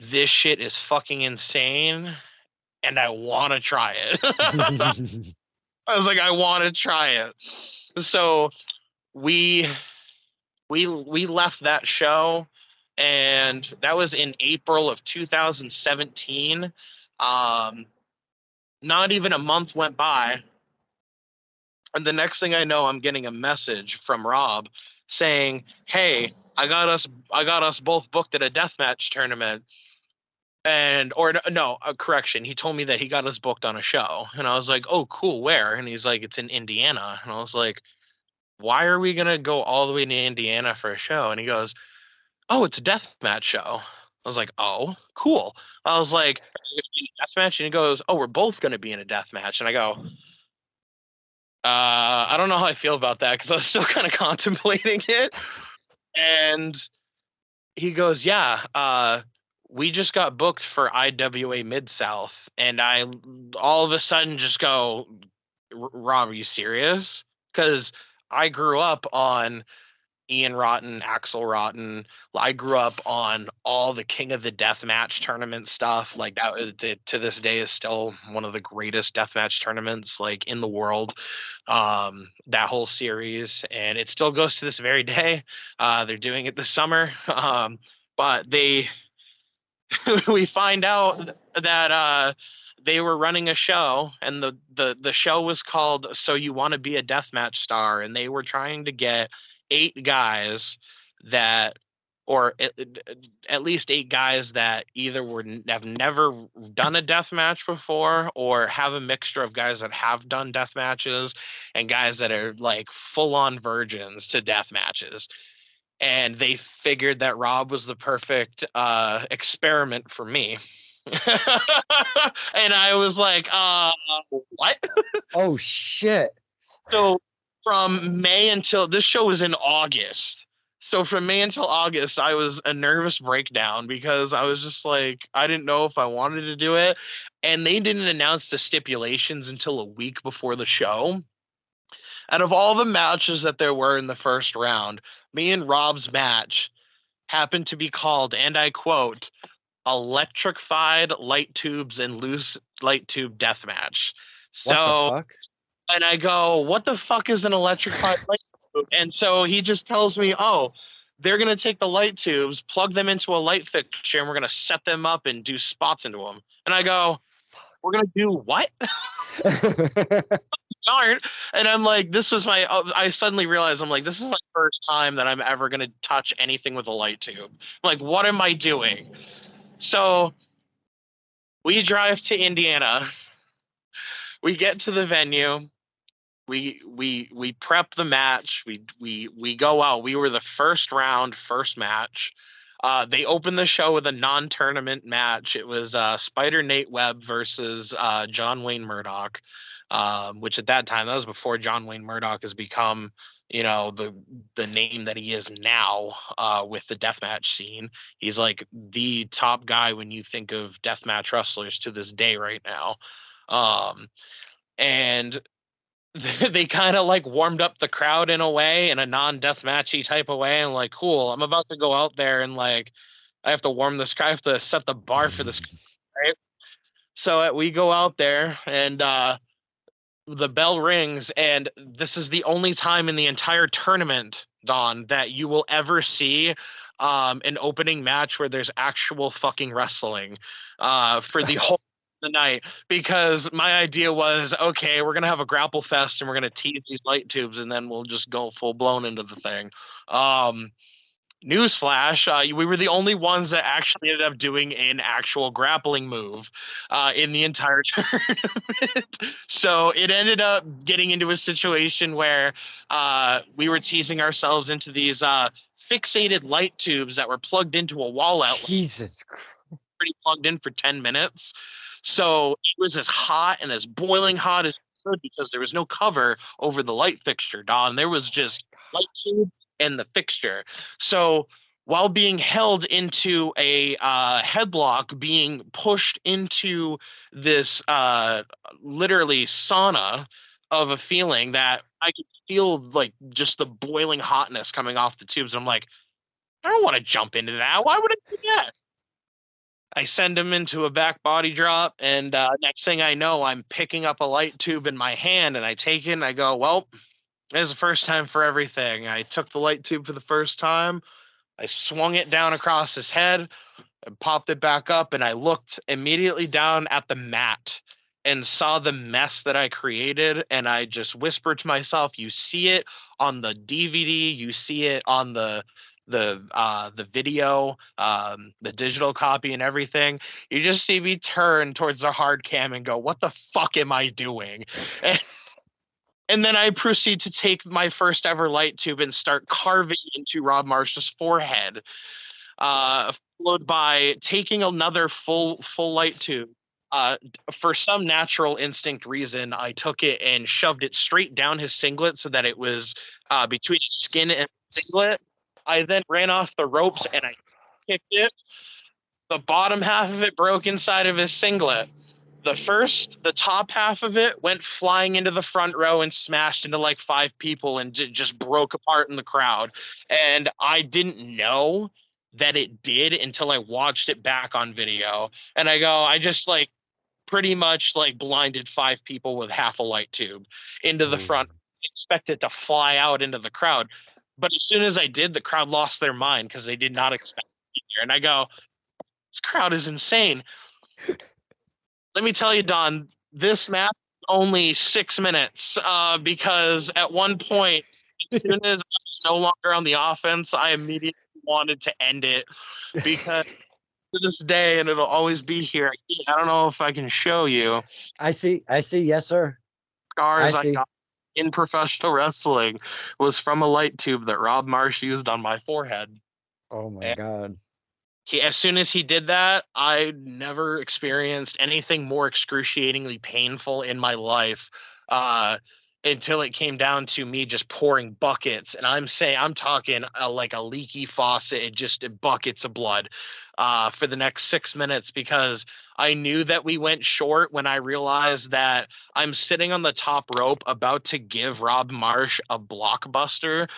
this shit is fucking insane and I want to try it. I was like, I want to try it. So we left that show, and that was in April of 2017. Not even a month went by, and the next thing I know, I'm getting a message from Rob saying, "Hey, I got us both booked at a deathmatch tournament." Correction. He told me that he got us booked on a show, and I was like, "Oh, cool. Where?" And he's like, "It's in Indiana." And I was like, "Why are we gonna go all the way to Indiana for a show?" And he goes, "Oh, it's a deathmatch show." I was like, "Oh, cool." I was like, "Are you gonna be in a deathmatch?" And he goes, "Oh, we're both gonna be in a deathmatch." And I go, I don't know how I feel about that, because I was still kind of contemplating it. And he goes, "Yeah, we just got booked for IWA Mid South." And I all of a sudden just go, "Rob, are you serious?" Because I grew up on Ian Rotten, Axel Rotten. I grew up on all the King of the Deathmatch tournament stuff. Like, to this day is still one of the greatest deathmatch tournaments like in the world. That whole series, and it still goes to this very day. They're doing it this summer, but we find out that they were running a show, and the show was called "So You Want to Be a Deathmatch Star," and they were trying to get 8 guys that, or at least 8 guys that either have never done a death match before, or have a mixture of guys that have done death matches and guys that are like full on virgins to death matches. And they figured that Rob was the perfect experiment for me. And I was like, what? Oh shit. So from May until this show was in August. So from May until August, I was a nervous breakdown because I was just like, I didn't know if I wanted to do it. And they didn't announce the stipulations until a week before the show. Out of all the matches that there were in the first round, me and Rob's match happened to be called, and I quote, electrified light tubes and loose light tube death match. What the So, fuck? and I go, what the fuck is an electrified light tube? And so he just tells me, oh, they're going to take the light tubes, plug them into a light fixture, and we're going to set them up and do spots into them. And I go, we're going to do what? Darn. And I'm like, this was my, I suddenly realized, I'm like, this is my first time that I'm ever going to touch anything with a light tube. I'm like, what am I doing? So we drive to Indiana. We get to the venue. We prep the match. We go out. We were the first round, first match. They opened the show with a non-tournament match. It was Spider Nate Webb versus John Wayne Murdoch, which at that time, that was before John Wayne Murdoch has become, the name that he is now with the deathmatch scene. He's like the top guy when you think of deathmatch wrestlers to this day right now. And they kind of like warmed up the crowd in a way, in a non-death matchy type of way, and like, cool, I'm about to go out there and like I have to warm this guy, I have to set the bar for this, right? So we go out there, and the bell rings, and this is the only time in the entire tournament, Don, that you will ever see an opening match where there's actual fucking wrestling for the whole the night, because my idea was, okay, we're gonna have a grapple fest and we're gonna tease these light tubes and then we'll just go full blown into the thing. Newsflash, we were the only ones that actually ended up doing an actual grappling move in the entire tournament. So it ended up getting into a situation where we were teasing ourselves into these fixated light tubes that were plugged into a wall outlet, Jesus Christ. pretty plugged in for 10 minutes. So it was as hot and as boiling hot as it could because there was no cover over the light fixture, Don. There was just light tube and the fixture. So while being held into a headlock, being pushed into this literally sauna of a feeling that I could feel like just the boiling hotness coming off the tubes. I'm like, I don't want to jump into that. Why would I do that? I send him into a back body drop, and next thing I know, I'm picking up a light tube in my hand, and I take it, and I go, well, it's the first time for everything. I took the light tube for the first time. I swung it down across his head and popped it back up, and I looked immediately down at the mat and saw the mess that I created, and I just whispered to myself, you see it on the DVD, you see it on the video, the digital copy and everything. You just see me turn towards the hard cam and go, what the fuck am I doing? And then I proceed to take my first ever light tube and start carving into Rob Marsh's forehead, followed by taking another full light tube. For some natural instinct reason, I took it and shoved it straight down his singlet so that it was between his skin and singlet. I then ran off the ropes and I kicked it. The bottom half of it broke inside of his singlet. The top half of it went flying into the front row and smashed into like 5 people and just broke apart in the crowd. And I didn't know that it did until I watched it back on video. And I just like pretty much like blinded 5 people with half a light tube into the front. Expect it to fly out into the crowd. But as soon as I did, the crowd lost their mind because they did not expect it there. And crowd is insane. Let me tell you, Don, this match is only 6 minutes because at one point, as soon as I was no longer on the offense, I immediately wanted to end it because to this day, and it'll always be here. I don't know if I can show you I see. Yes, sir. I scars I see. got in professional wrestling was from a light tube that Rob Marsh used on my forehead. Oh my And God. as soon as he did that, I never experienced anything more excruciatingly painful in my life uh, until it came down to me just pouring buckets. And I'm talking like a leaky faucet, just buckets of blood for the next 6 minutes because I knew that we went short when I realized that I'm sitting on the top rope about to give Rob Marsh a blockbuster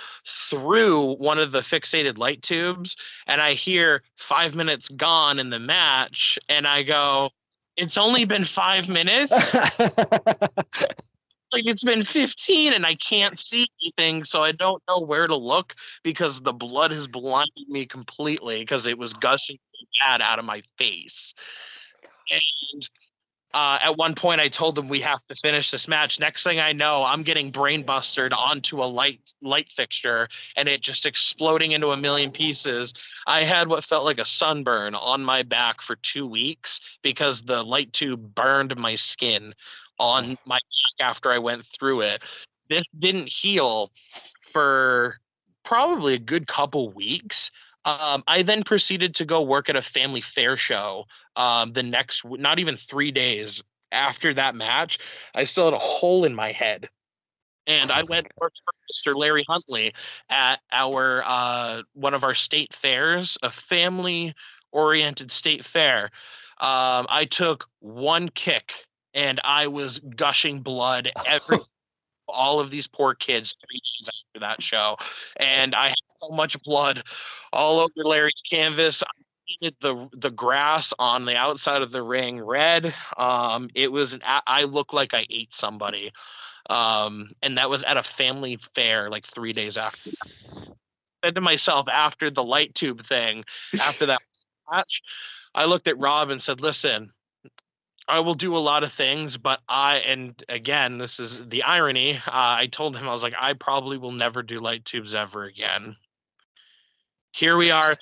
through one of the fixated light tubes, and I hear 5 minutes gone in the match, and I go, it's only been 5 minutes. Like it's been 15 and I can't see anything, so I don't know where to look because the blood has blinded me completely because it was gushing so bad out of my face. And at one point I told them we have to finish this match. Next thing I know, I'm getting brain busted onto a light fixture and it just exploding into a million pieces. I had what felt like a sunburn on my back for 2 weeks because the light tube burned my skin on my back after I went through it. This didn't heal for probably a good couple weeks. I then proceeded to go work at a family fair show the next, not even 3 days after that match. I still had a hole in my head. And I went to work for Mr. Larry Huntley at our one of our state fairs, a family oriented state fair. I took one kick and I was gushing blood every all of these poor kids 3 days after that show, and I had so much blood all over Larry's canvas. I painted the grass on the outside of the ring red. It was I looked like I ate somebody, and that was at a family fair like 3 days after. I said to myself after the light tube thing, after that match, I looked at Rob and said, "Listen, I will do a lot of things, but and again, this is the irony. I told him, I was like, I probably will never do light tubes ever again. Here we are,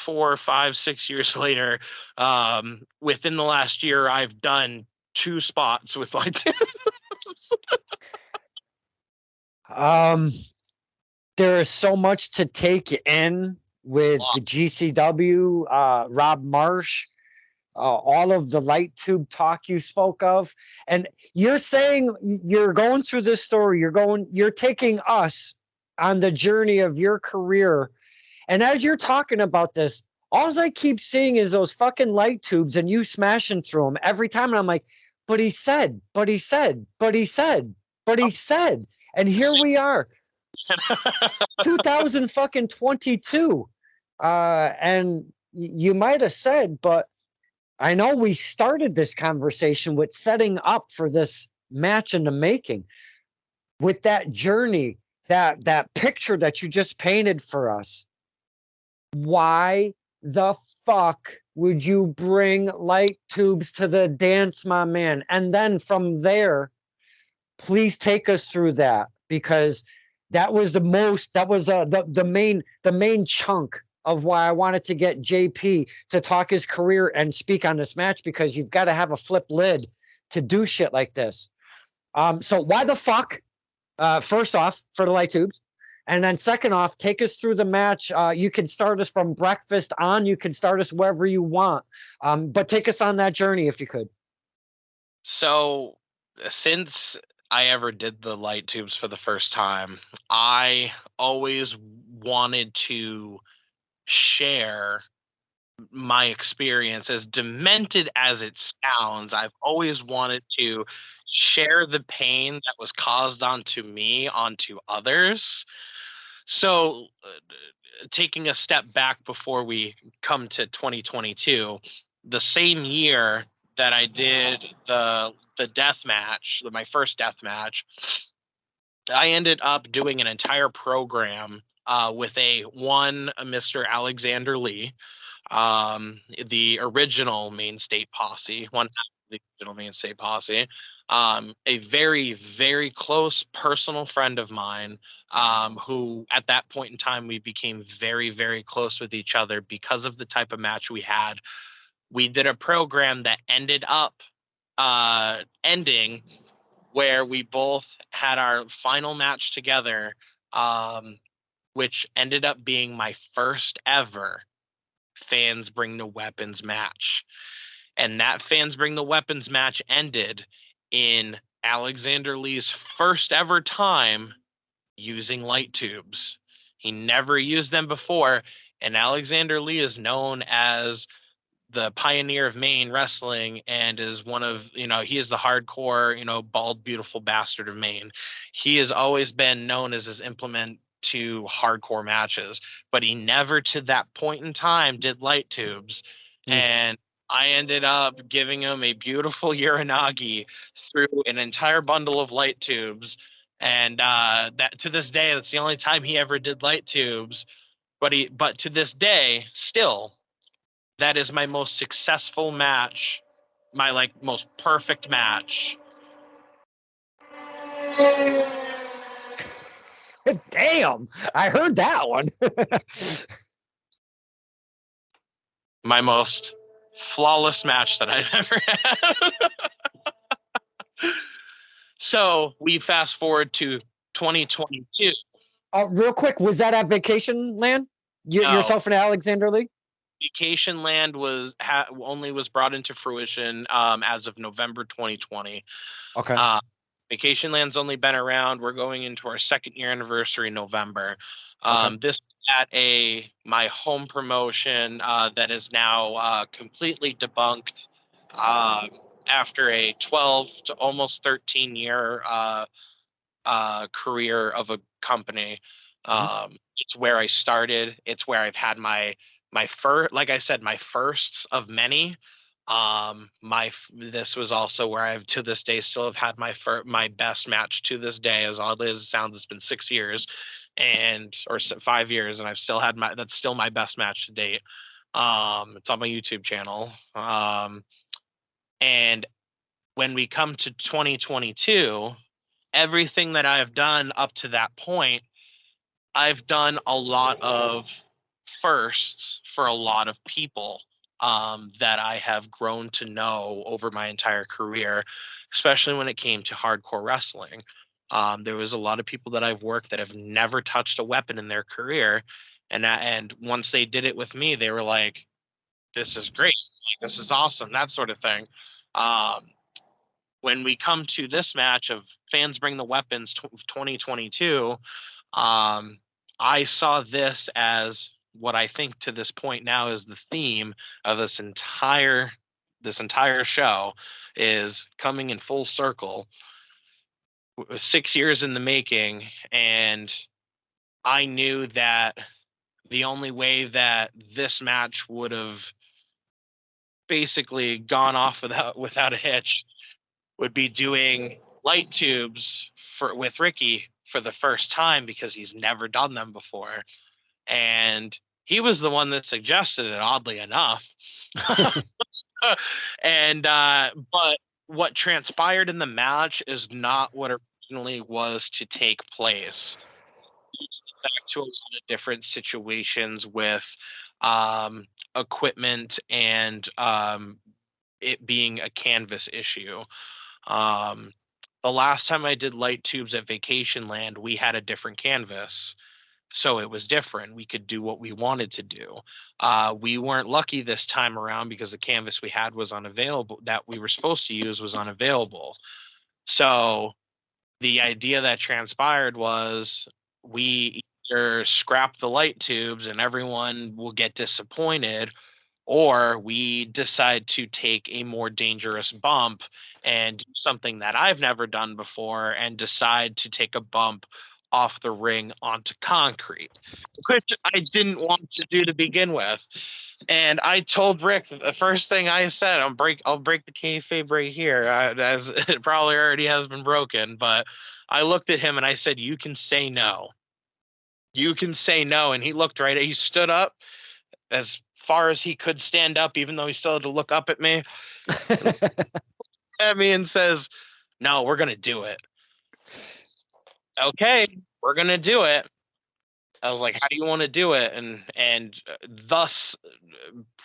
4, 5, 6 years later. Within the last year, I've done 2 spots with light tubes. Um, there is so much to take in with the GCW, Rob Marsh, all of the light tube talk you spoke of. And you're saying you're going through this story, you're taking us on the journey of your career. And as you're talking about this, all I keep seeing is those fucking light tubes and you smashing through them every time. And I'm like, but he said, but he said, but he said, but he said. And here we are, 2022. And you might have said, but I know we started this conversation with setting up for this match in the making with that journey, that picture that you just painted for us. Why the fuck would you bring light tubes to the dance, my man? And then from there, please take us through that, because that was the main chunk of why I wanted to get JP to talk his career and speak on this match, because you've got to have a flip lid to do shit like this. So why the fuck, first off, for the light tubes? And then second off, take us through the match. You can start us from breakfast on. You can start us wherever you want. But take us on that journey if you could. So since I ever did the light tubes for the first time, I always wanted to share my experience. As demented as it sounds, I've always wanted to share the pain that was caused onto me onto others. So taking a step back before we come to 2022, the same year that I did the death match, my first death match, I ended up doing an entire program with a Mr. Alexander Lee, the original Maine State Posse, one half of the original Maine State Posse. A very, very close personal friend of mine, who at that point in time we became very, very close with each other because of the type of match we had. We did a program that ended up ending where we both had our final match together, which ended up being my first ever Fans Bring the Weapons match. And that Fans Bring the Weapons match ended in Alexander Lee's first ever time using light tubes. He never used them before, and Alexander Lee is known as the pioneer of Maine wrestling and is one of, he is the hardcore, bald, beautiful bastard of Maine. He has always been known as his implement to hardcore matches, but he never to that point in time did light tubes. And I ended up giving him a beautiful Uranagi through an entire bundle of light tubes. And that to this day, that's the only time he ever did light tubes. But to this day, still, that is my most successful match, my most perfect match. Damn, I heard that one. My most flawless match that I've ever had. So we fast forward to 2022. Real quick, was that at Vacation Land? No. Yourself and Alexander Lee? Vacation Land only was brought into fruition as of November 2020. Okay. Vacation Land's only been around. We're going into our second year anniversary in November. Okay. This at my home promotion that is now completely debunked after a 12 to almost 13 year career of a company. It's where I started. It's where I've had my first, like I said, my firsts of many. This was also where I've to this day still have had my best match to this day. As oddly as it sounds, it's been 6 years or 5 years, and I've still had that's still my best match to date. It's on my YouTube channel. And when we come to 2022, everything that I have done up to that point, I've done a lot of firsts for a lot of people that I have grown to know over my entire career, especially when it came to hardcore wrestling. There was a lot of people that I've worked that have never touched a weapon in their career, and once they did it with me, they were like, "This is great, like, this is awesome," that sort of thing. When we come to this match of Fans Bring the Weapons 2022, I saw this as what I think to this point now is the theme of this entire show is coming in full circle. 6 years in the making, and I knew that the only way that this match would have basically gone off without a hitch would be doing light tubes with Ricky for the first time, because he's never done them before. And he was the one that suggested it, oddly enough. And but what transpired in the match is not what originally was to take place. Back to a lot of different situations with equipment and it being a canvas issue. The last time I did light tubes at Vacation Land, we had a different canvas. So it was different. We could do what we wanted to do. We weren't lucky this time around because the canvas we had was unavailable, that we were supposed to use was unavailable. So the idea that transpired was we either scrap the light tubes and everyone will get disappointed, or we decide to take a more dangerous bump and do something that I've never done before and decide to take a bump off the ring onto concrete, which I didn't want to do to begin with. And I told Rick, the first thing I said, I'll break the kayfabe right here, as it probably already has been broken, but I looked at him and I said, "You can say no. You can say no." And he looked right at, he stood up as far as he could stand up, even though he still had to look up at me. At me and says, "No, we're gonna do it." Okay, we're gonna do it. I was like, "How do you want to do it?" And thus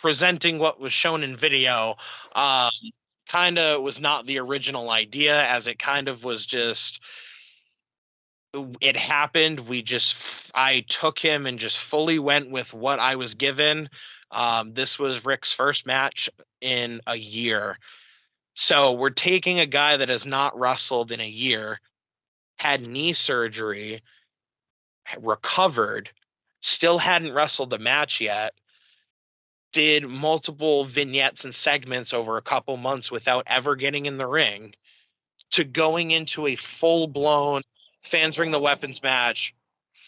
presenting what was shown in video, kind of was not the original idea, as it kind of was just. It happened. I took him and just fully went with what I was given. This was Rick's first match in a year. So we're taking a guy that has not wrestled in a year, had knee surgery, recovered, still hadn't wrestled a match yet, did multiple vignettes and segments over a couple months without ever getting in the ring, to going into a full-blown fans bring the weapons match,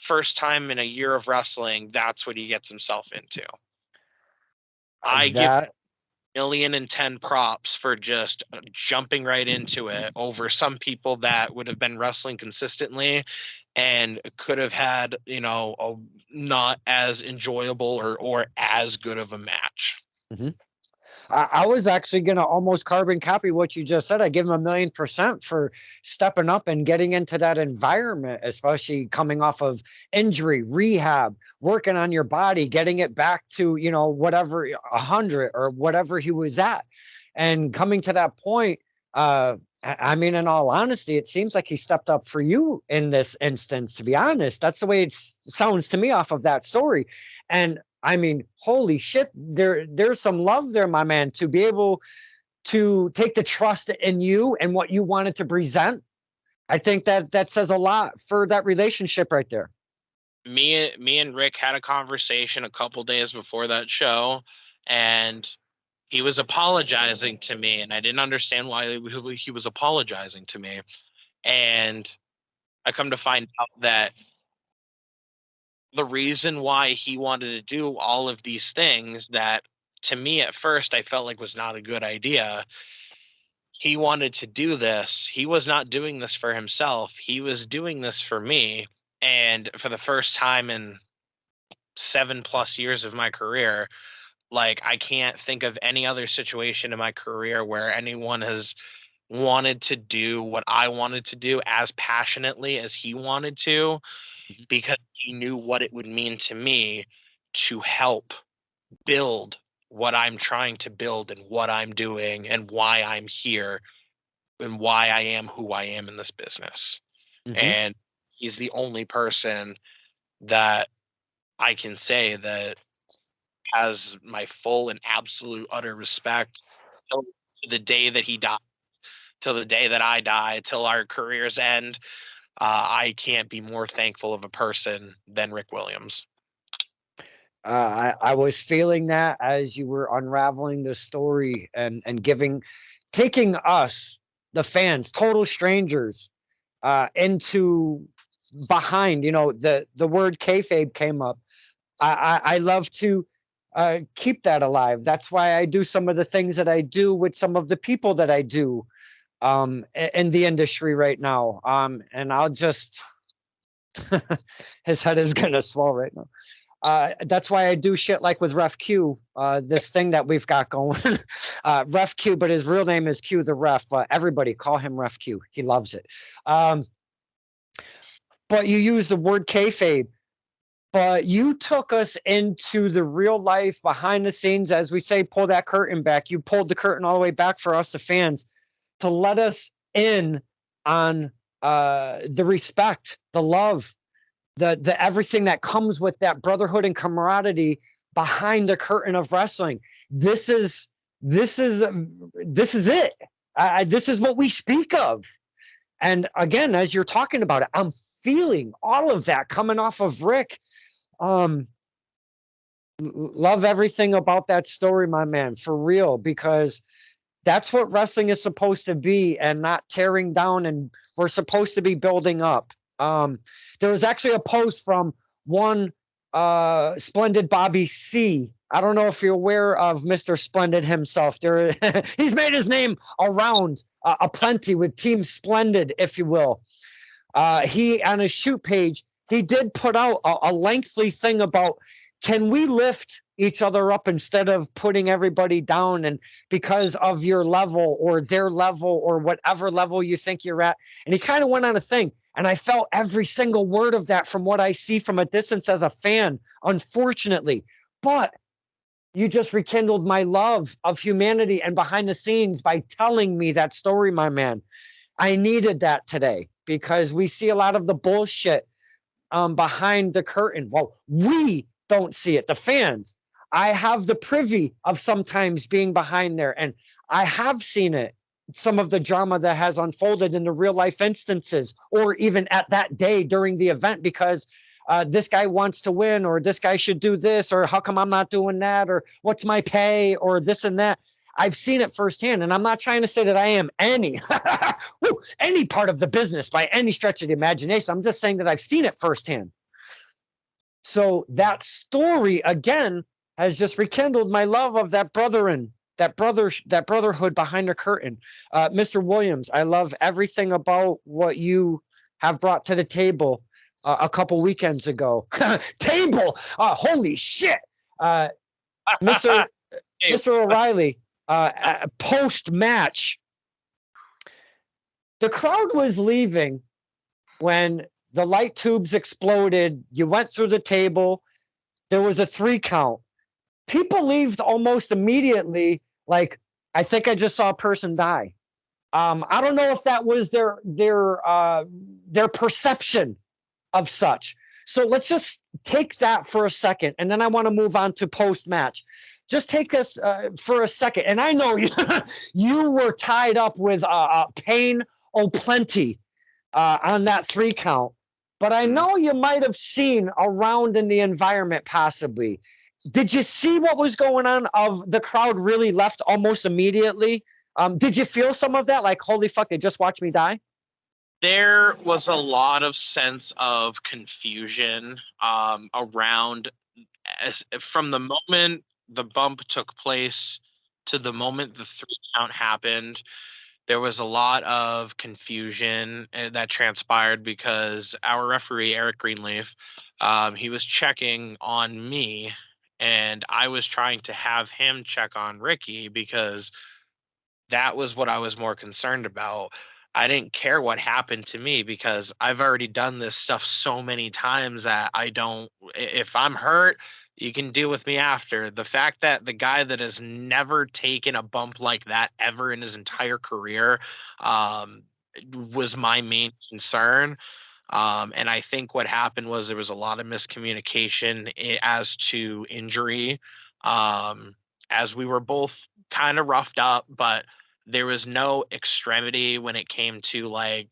first time in a year of wrestling. That's what he gets himself into. I give That 1,010 props for just jumping right into it over some people that would have been wrestling consistently and could have had, a not as enjoyable or as good of a match. I was actually going to almost carbon copy what you just said. I give him 1,000,000% for stepping up and getting into that environment, especially coming off of injury, rehab, working on your body, getting it back to, whatever, 100 or whatever he was at. And coming to that point, I mean, in all honesty, it seems like he stepped up for you in this instance, to be honest. That's the way it sounds to me off of that story. And I mean, holy shit, there's some love there, my man, to be able to take the trust in you and what you wanted to present. I think that says a lot for that relationship right there. Me and Rick had a conversation a couple days before that show, and he was apologizing to me, and I didn't understand why he was apologizing to me. And I come to find out that the reason why he wanted to do all of these things that, to me at first, I felt like was not a good idea. He wanted to do this. He was not doing this for himself. He was doing this for me. And for the first time in 7+ years of my career, like, I can't think of any other situation in my career where anyone has wanted to do what I wanted to do as passionately as he wanted to, because he knew what it would mean to me to help build what I'm trying to build and what I'm doing and why I'm here and why I am who I am in this business. And he's the only person that I can say that has my full and absolute utter respect till the day that he died, till the day that I die, till our careers end. I can't be more thankful of a person than Rick Williams. I was feeling that as you were unraveling the story and taking us, the fans, total strangers, into behind. The word kayfabe came up. I love to keep that alive. That's why I do some of the things that I do with some of the people that I do in the industry right now. And I'll just, his head is going to swell right now. That's why I do shit like with Ref Q, this thing that we've got going. Ref Q, but his real name is Q the Ref, but everybody call him Ref Q. He loves it. But you use the word kayfabe. But you took us into the real life, behind the scenes, as we say, pull that curtain back. You pulled the curtain all the way back for us, the fans, to let us in on the respect, the love, the everything that comes with that brotherhood and camaraderie behind the curtain of wrestling. This is it. This is what we speak of. And again, as you're talking about it, I'm feeling all of that coming off of Rick. Love everything about that story, my man, for real, because that's what wrestling is supposed to be, and not tearing down, and we're supposed to be building up. There was actually a post from one Splendid Bobby C. I don't know if you're aware of Mr. Splendid himself. He's made his name around aplenty with Team Splendid, if you will. He, on his shoot page, he did put out a lengthy thing about can we lift each other up instead of putting everybody down, and because of your level or their level or whatever level you think you're at? And he kind of went on a thing, and I felt every single word of that from what I see from a distance as a fan, unfortunately. But you just rekindled my love of humanity and behind the scenes by telling me that story, my man. I needed that today, because we see a lot of the bullshit behind the curtain. Well, we don't see it, the fans. I have the privy of sometimes being behind there, and I have seen it, some of the drama that has unfolded in the real life instances, or even at that day during the event, because this guy wants to win, or this guy should do this, or how come I'm not doing that, or what's my pay, or this and that. I've seen it firsthand, and I'm not trying to say that I am any any part of the business by any stretch of the imagination. I'm just saying that I've seen it firsthand. So that story again has just rekindled my love of that that brotherhood behind the curtain. Mr. Williams, I love everything about what you have brought to the table a couple weekends ago. Table, holy shit, Mr. Mr. O'Reilly. Post match, the crowd was leaving when the light tubes exploded. You went through the table. There was a 3 count. People leave almost immediately. Like, I think I just saw a person die. I don't know if that was their perception of such. So let's just take that for a second, and then I want to move on to post match. Just take this for a second. And I know you were tied up with pain plenty on that 3 count, but I know you might have seen around in the environment possibly. Did you see what was going on? Of the crowd really left almost immediately? Did you feel some of that? Like, holy fuck, they just watched me die? There was a lot of sense of confusion around from the moment the bump took place to the moment the 3 count happened. There was a lot of confusion that transpired because our referee, Eric Greenleaf, he was checking on me, and I was trying to have him check on Ricky because that was what I was more concerned about. I didn't care what happened to me because I've already done this stuff so many times that I don't, if I'm hurt, you can deal with me after. The fact that the guy that has never taken a bump like that ever in his entire career was my main concern. And I think what happened was there was a lot of miscommunication as to injury, as we were both kind of roughed up, but there was no extremity when it came to like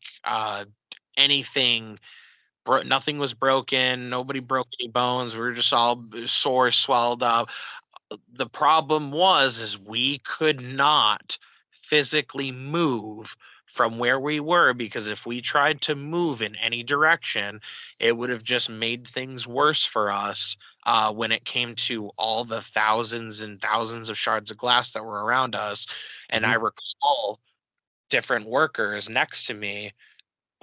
anything. Nothing was broken. Nobody broke any bones. We were just all sore, swelled up. The problem was is we could not physically move from where we were, because if we tried to move in any direction, it would have just made things worse for us when it came to all the thousands and thousands of shards of glass that were around us. And I recall different workers next to me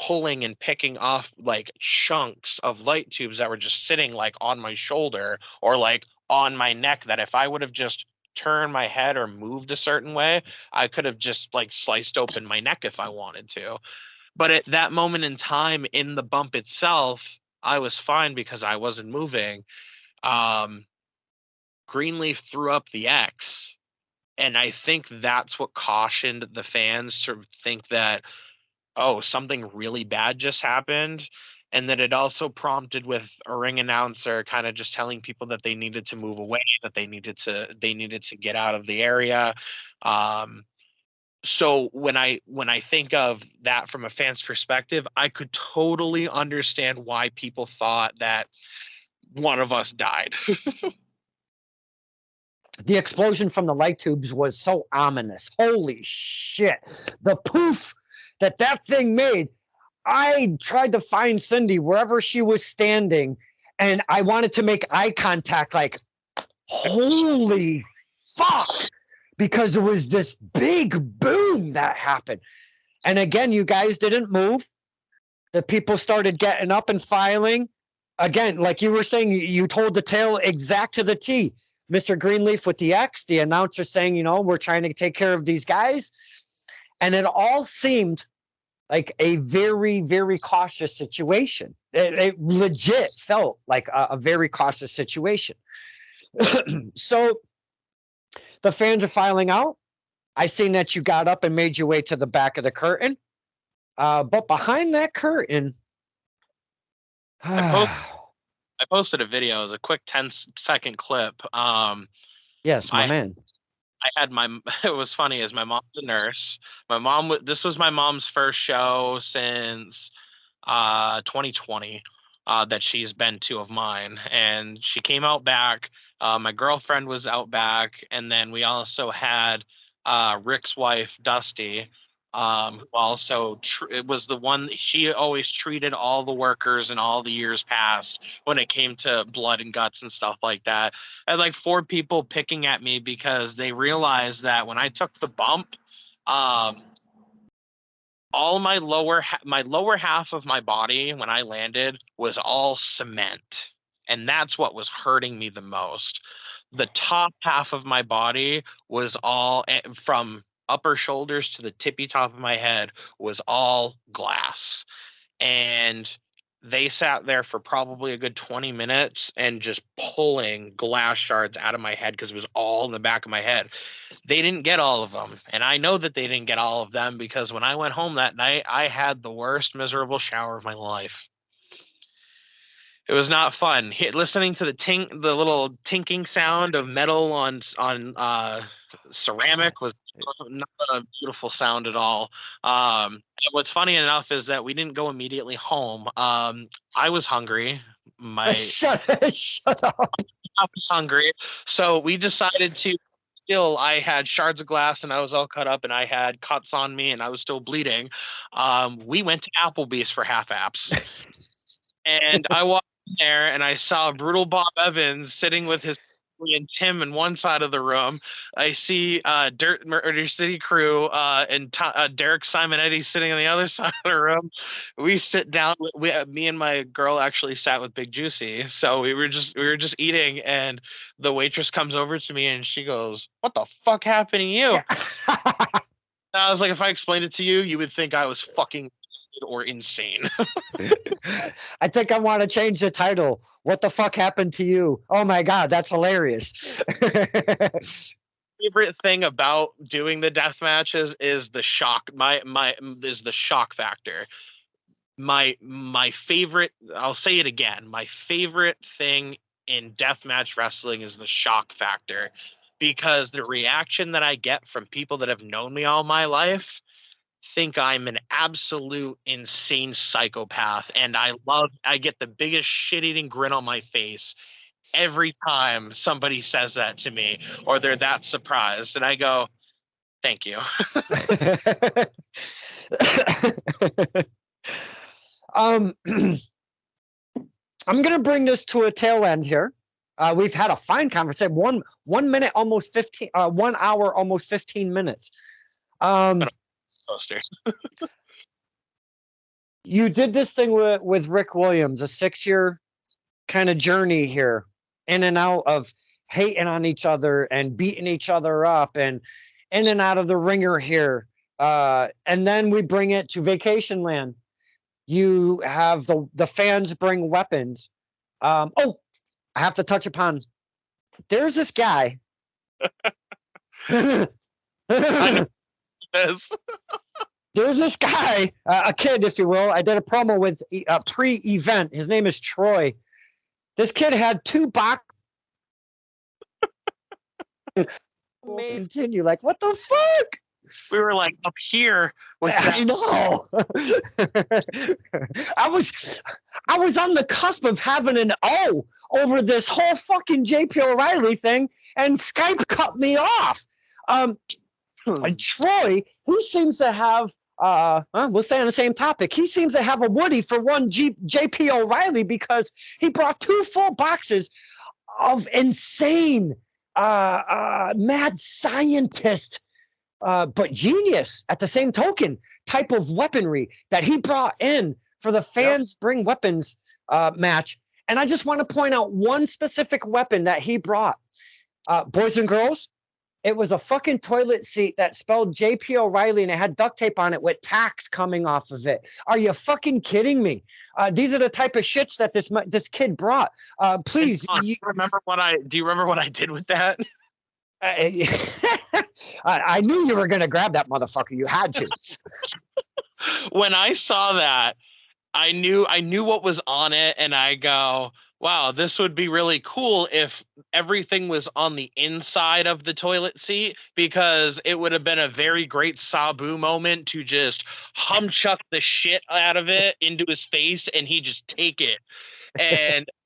pulling and picking off like chunks of light tubes that were just sitting like on my shoulder or like on my neck, that if I would have just turned my head or moved a certain way, I could have just like sliced open my neck if I wanted to. But at that moment in time in the bump itself, I was fine because I wasn't moving. Um, Greenleaf threw up the X, and I think that's what cautioned the fans to think that, oh, something really bad just happened. And then it also prompted with a ring announcer kind of just telling people that they needed to move away, that they needed to get out of the area. So when I think of that from a fan's perspective, I could totally understand why people thought that one of us died. The explosion from the light tubes was so ominous. Holy shit. The poof that thing made. I tried to find Cindy wherever she was standing, and I wanted to make eye contact, like, holy fuck, because it was this big boom that happened. And again, you guys didn't move. The people started getting up and filing. again, like you were saying, you told the tale exact to the T. Mr. Greenleaf with the X, the announcer saying, we're trying to take care of these guys. And it all seemed like a very, very cautious situation. It legit felt like a very cautious situation. So the fans are filing out. I seen that you got up and made your way to the back of the curtain. But behind that curtain, I posted a video. It was a quick 10-second clip. yes, my man. I had it was funny, as my mom's a nurse. This was my mom's first show since 2020 that she's been to of mine. And she came out back. My girlfriend was out back. And then we also had Rick's wife, Dusty, who also it was the one, she always treated all the workers in all the years past when it came to blood and guts and stuff like that. I had like 4 people picking at me because they realized that when I took the bump, all my lower half of my body when I landed was all cement, and that's what was hurting me the most. The top half of my body was all, from upper shoulders to the tippy top of my head, was all glass. And they sat there for probably a good 20 minutes and just pulling glass shards out of my head because it was all in the back of my head. They didn't get all of them. And I know that they didn't get all of them because when I went home that night, I had the worst miserable shower of my life. It was not fun. Listening to the little tinking sound of metal on ceramic was not a beautiful sound at all. What's funny enough is that we didn't go immediately home. I was hungry. Shut up. I was hungry, so we decided to. Still, I had shards of glass and I was all cut up and I had cuts on me and I was still bleeding. We went to Applebee's for half apps, and I walked in there and I saw Brutal Bob Evans sitting with his and Tim in one side of the room. I see Dirt Murder City Crew and Derek Simonetti sitting on the other side of the room. We sit down. Me and my girl actually sat with Big Juicy. So we were just eating, and the waitress comes over to me and she goes, "What the fuck happened to you?" I was like, if I explained it to you, you would think I was fucking or insane. I think I want to change the title. What the fuck happened to you? Oh my God, that's hilarious. Favorite thing about doing the death matches is the shock. Is the shock factor. My favorite, I'll say it again, my favorite thing in deathmatch wrestling is the shock factor, because the reaction that I get from people that have known me all my life think I'm an absolute insane psychopath, and I get the biggest shit-eating grin on my face every time somebody says that to me, or they're that surprised, and I go, thank you. I'm gonna bring this to a tail end here. We've had a fine conversation. 1 minute, almost 15. 1 hour, almost 15 minutes. Poster. You did this thing with Rick Williams, a 6-year kind of journey here, in and out of hating on each other and beating each other up and in and out of the ringer here. And then we bring it to Vacation Land. You have the fans bring weapons. I have to touch upon, there's this guy. There's this guy, a kid, if you will. I did a promo with a pre-event. His name is Troy. This kid had 2 box. Continue, like, what the fuck? We were like up here with that. I know. I was on the cusp of having an O over this whole fucking J.P. O'Reilly thing, and Skype cut me off. And Troy, he seems to have, we'll stay on the same topic. He seems to have a Woody for one J.P. O'Reilly, because he brought 2 full boxes of insane, mad scientist, but genius at the same token type of weaponry that he brought in for the fans bring weapons match. And I just want to point out one specific weapon that he brought. Boys and girls, it was a fucking toilet seat that spelled J.P. O'Reilly and it had duct tape on it with tacks coming off of it. Are you fucking kidding me? These are the type of shits that this kid brought. Please. Do you remember what I did with that? I knew you were going to grab that motherfucker. You had to. When I saw that, I knew what was on it, and I go, wow, this would be really cool if everything was on the inside of the toilet seat, because it would have been a very great Sabu moment to just humchuck the shit out of it into his face and he just take it.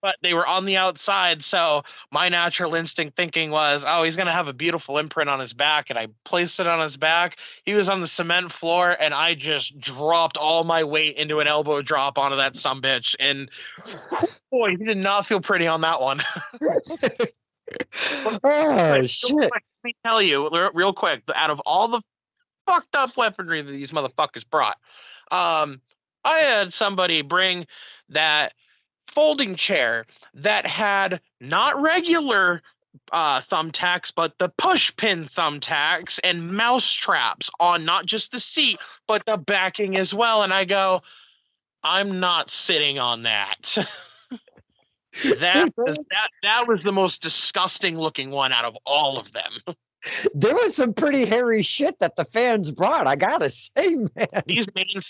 But they were on the outside, so my natural instinct thinking was, oh, he's gonna have a beautiful imprint on his back, and I placed it on his back. He was on the cement floor, and I just dropped all my weight into an elbow drop onto that sumbitch, and boy, he did not feel pretty on that one. Oh shit! Let me tell you real quick, out of all the fucked up weaponry that these motherfuckers brought, I had somebody bring that folding chair that had not regular thumbtacks, but the push pin thumbtacks and mouse traps on not just the seat, but the backing as well. And I go, I'm not sitting on that. that was the most disgusting looking one out of all of them. There was some pretty hairy shit that the fans brought. I gotta say, man. These main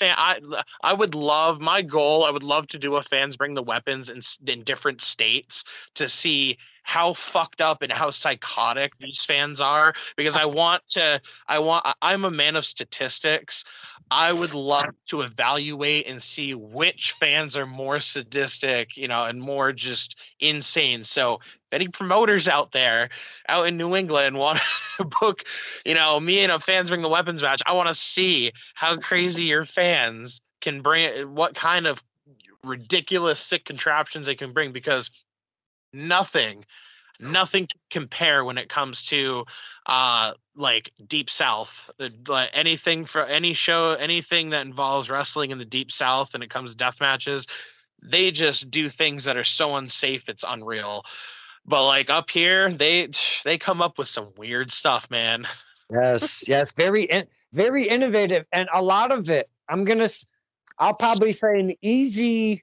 I would love, my goal, I would love to do a fans bring the weapons in different states to see how fucked up and how psychotic these fans are, because I'm a man of statistics. I would love to evaluate and see which fans are more sadistic, and more just insane. So any promoters out there out in New England want to book, me and a fans bring the weapons match, I want to see how crazy your fans can bring, what kind of ridiculous sick contraptions they can bring, because nothing can compare when it comes to like Deep South. Like anything for any show, anything that involves wrestling in the Deep South and it comes to death matches, they just do things that are so unsafe it's unreal. But like up here, they come up with some weird stuff, man. Yes, very innovative, and a lot of it. I'll probably say an easy,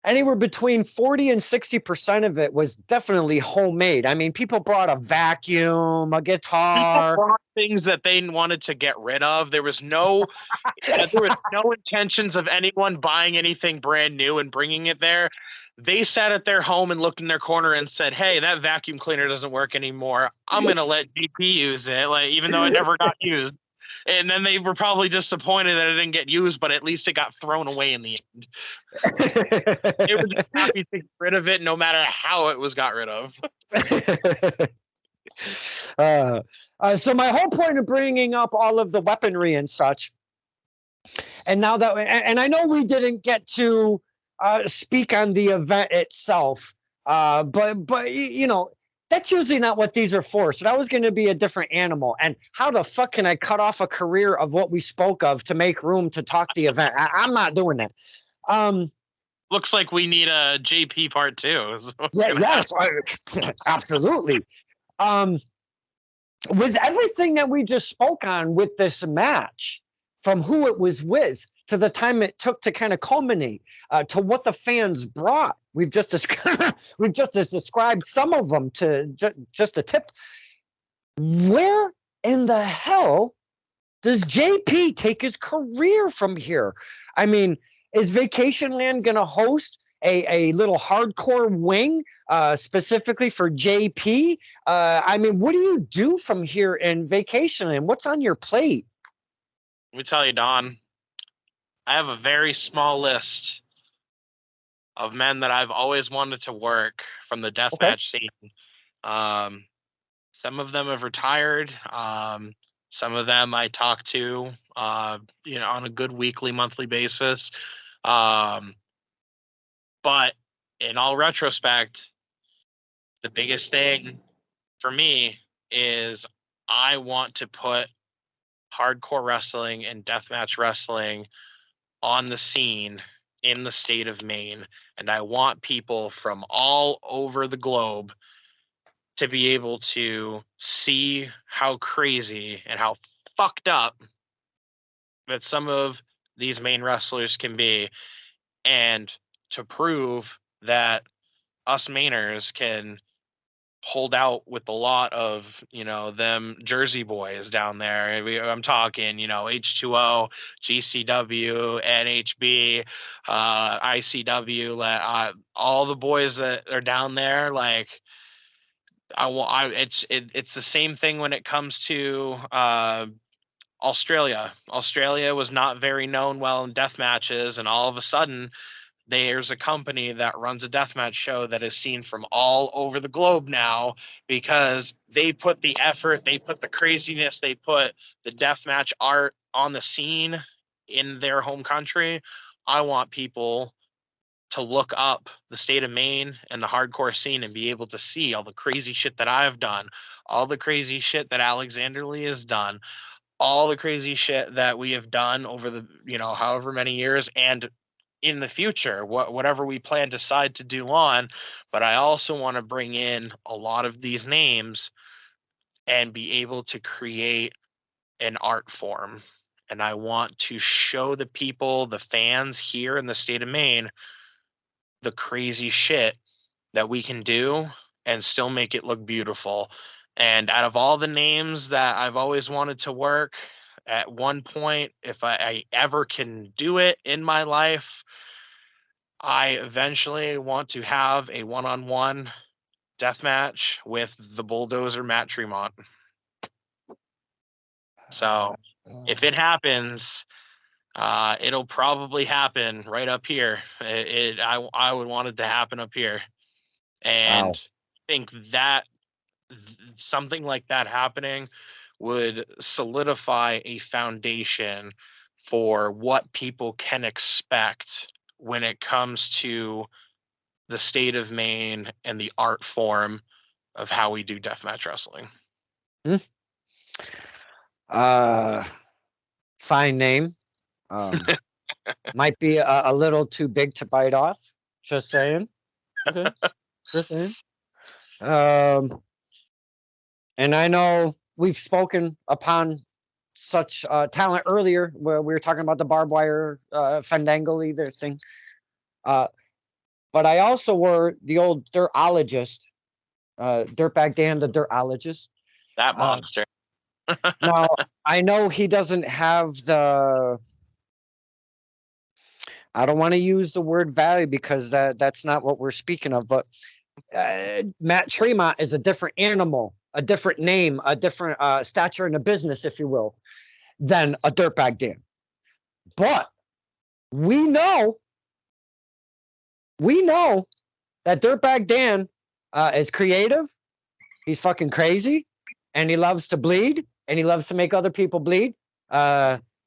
anywhere between 40 and 60% of it was definitely homemade. I mean, people brought a vacuum, a guitar. People brought things that they wanted to get rid of. There was no intentions of anyone buying anything brand new and bringing it there. They sat at their home and looked in their corner and said, hey, that vacuum cleaner doesn't work anymore. I'm going to let GP use it, even though it never got used. And then they were probably disappointed that it didn't get used, but at least it got thrown away in the end. They were just happy to get rid of it, no matter how it was got rid of. So my whole point of bringing up all of the weaponry and such, and now that, and I know we didn't get to speak on the event itself, but that's usually not what these are for. So that was going to be a different animal. And how the fuck can I cut off a career of what we spoke of to make room to talk the event? I'm not doing that. Looks like we need a JP part 2. Yes, absolutely. With everything that we just spoke on with this match, from who it was with to the time it took to kind of culminate, to what the fans brought, we've just described some of them to just a tip. Where in the hell does JP take his career from here? I mean, is Vacationland going to host a little hardcore wing specifically for JP? I mean, what do you do from here in Vacationland? What's on your plate? Let me tell you, Don, I have a very small list of men that I've always wanted to work from the deathmatch scene. Some of them have retired. Some of them I talk to, on a good weekly, monthly basis. But in all retrospect, the biggest thing for me is I want to put hardcore wrestling and deathmatch wrestling on the scene in the state of Maine, and I want people from all over the globe to be able to see how crazy and how fucked up that some of these Maine wrestlers can be, and to prove that us Mainers can hold out with a lot of them Jersey boys down there. I'm talking H2O, GCW, NHB, ICW, all the boys that are down there. Like it's the same thing when it comes to Australia. Australia was not very known well in death matches, and all of a sudden there's a company that runs a deathmatch show that is seen from all over the globe now because they put the effort, they put the craziness, they put the deathmatch art on the scene in their home country. I want people to look up the state of Maine and the hardcore scene and be able to see all the crazy shit that I've done, all the crazy shit that Alexander Lee has done, all the crazy shit that we have done over the however many years, and in the future, whatever we plan decide to do on. But I also want to bring in a lot of these names and be able to create an art form. And I want to show the people, the fans here in the state of Maine, the crazy shit that we can do and still make it look beautiful. And out of all the names that I've always wanted to work, at one point, if I ever can do it in my life, I eventually want to have a one-on-one death match with the bulldozer Matt Tremont. So if it happens, it'll probably happen right up here. I would want it to happen up here, and Wow. think that something like that happening would solidify a foundation for what people can expect when it comes to the state of Maine and the art form of how we do deathmatch wrestling. Fine name. Might be a little too big to bite off. Just saying. Okay. Just saying. And I know we've spoken upon such talent earlier where we were talking about the barbed wire fandangle either thing. But I also were the old dirtologist, Dirtbag Dan, the dirtologist. That monster. Now, I know he doesn't have the, I don't want to use the word value because that's not what we're speaking of, but Matt Tremont is a different animal, a different name, a different stature in the business, if you will, than a Dirtbag Dan. But we know that Dirtbag Dan is creative. He's fucking crazy, and he loves to bleed, and he loves to make other people bleed.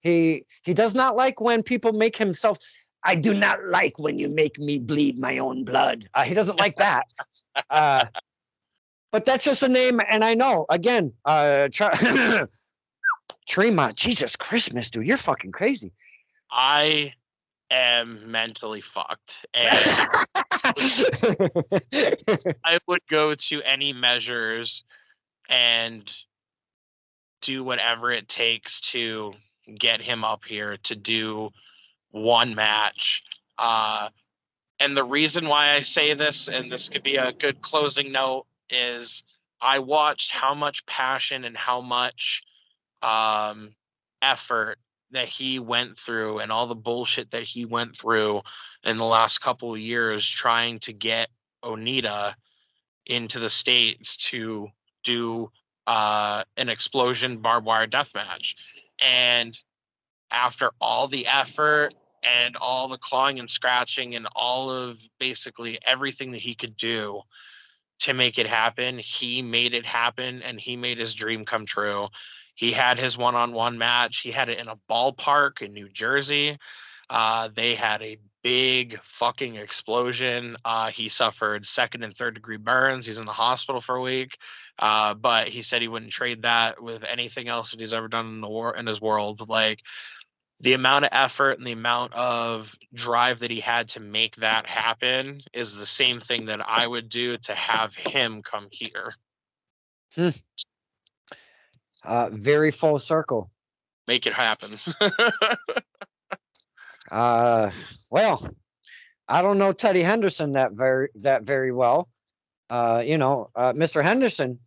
He does not like when people make himself. I do not like when you make me bleed my own blood. He doesn't like that. But that's just a name, and I know again. Tremont, Jesus Christmas, dude, you're fucking crazy. I am mentally fucked, and I would go to any measures and do whatever it takes to get him up here to do one match. And the reason why I say this, and this could be a good closing note, is I watched how much passion and how much effort that he went through and all the bullshit that he went through in the last couple of years trying to get Onita into the States to do an explosion barbed wire death match. And after all the effort and all the clawing and scratching and all of basically everything that he could do to make it happen, he made it happen, and he made his dream come true. He had his one-on-one match. He had it in a ballpark in New Jersey. They had a big fucking explosion. He suffered second and third degree burns. He's in the hospital for a week. But he said he wouldn't trade that with anything else that he's ever done in his world. Like, the amount of effort and the amount of drive that he had to make that happen is the same thing that I would do to have him come here. Very full circle. Make it happen. Well, I don't know Teddy Henderson that very well. Mr. Henderson.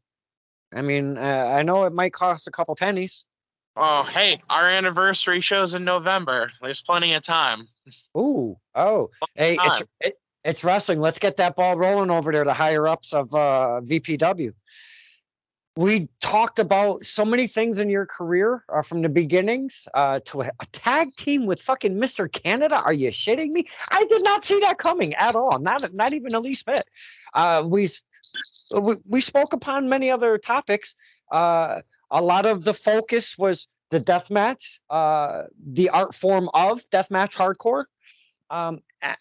I mean, I know it might cost a couple pennies. Oh, hey, our anniversary show's in November. There's plenty of time. Hey, it's wrestling. Let's get that ball rolling over there, the higher ups of VPW. We talked about so many things in your career from the beginnings to a tag team with fucking Mr. Canada. Are you shitting me? I did not see that coming at all. Not even the least bit. We spoke upon many other topics. A lot of the focus was the death match, the art form of deathmatch hardcore.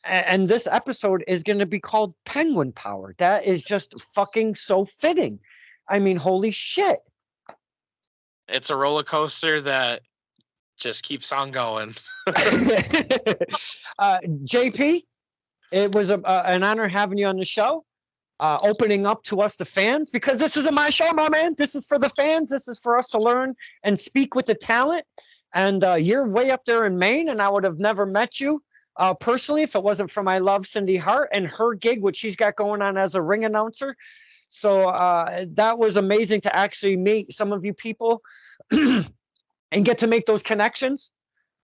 And this episode is going to be called Penguin Power. That is just fucking so fitting. I mean, holy shit. It's a roller coaster that just keeps on going. JP, it was an honor having you on the show, opening up to us, the fans, because this isn't my show, my man. This is for the fans. This is for us to learn and speak with the talent. And you're way up there in Maine, and I would have never met you personally if it wasn't for my love, Cindy Hart, and her gig, which she's got going on as a ring announcer. So that was amazing to actually meet some of you people and get to make those connections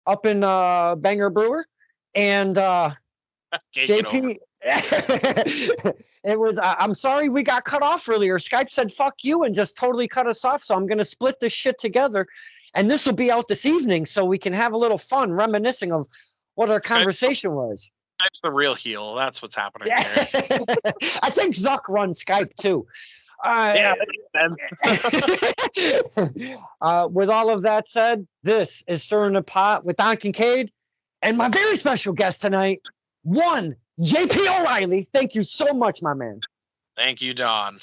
up in Banger Brewer. And JP, it was, I'm sorry we got cut off earlier. Skype said, fuck you, and just totally cut us off. So I'm going to split this shit together. And this will be out this evening so we can have a little fun reminiscing of what our conversation was. Skype's the real heel. That's what's happening here. I think Zuck runs Skype too. Yeah, that makes sense. With all of that said, this is Stirring the Pot with Don Kincaid and my very special guest tonight, one J.P. O'Reilly. Thank you so much, my man. Thank you, Don.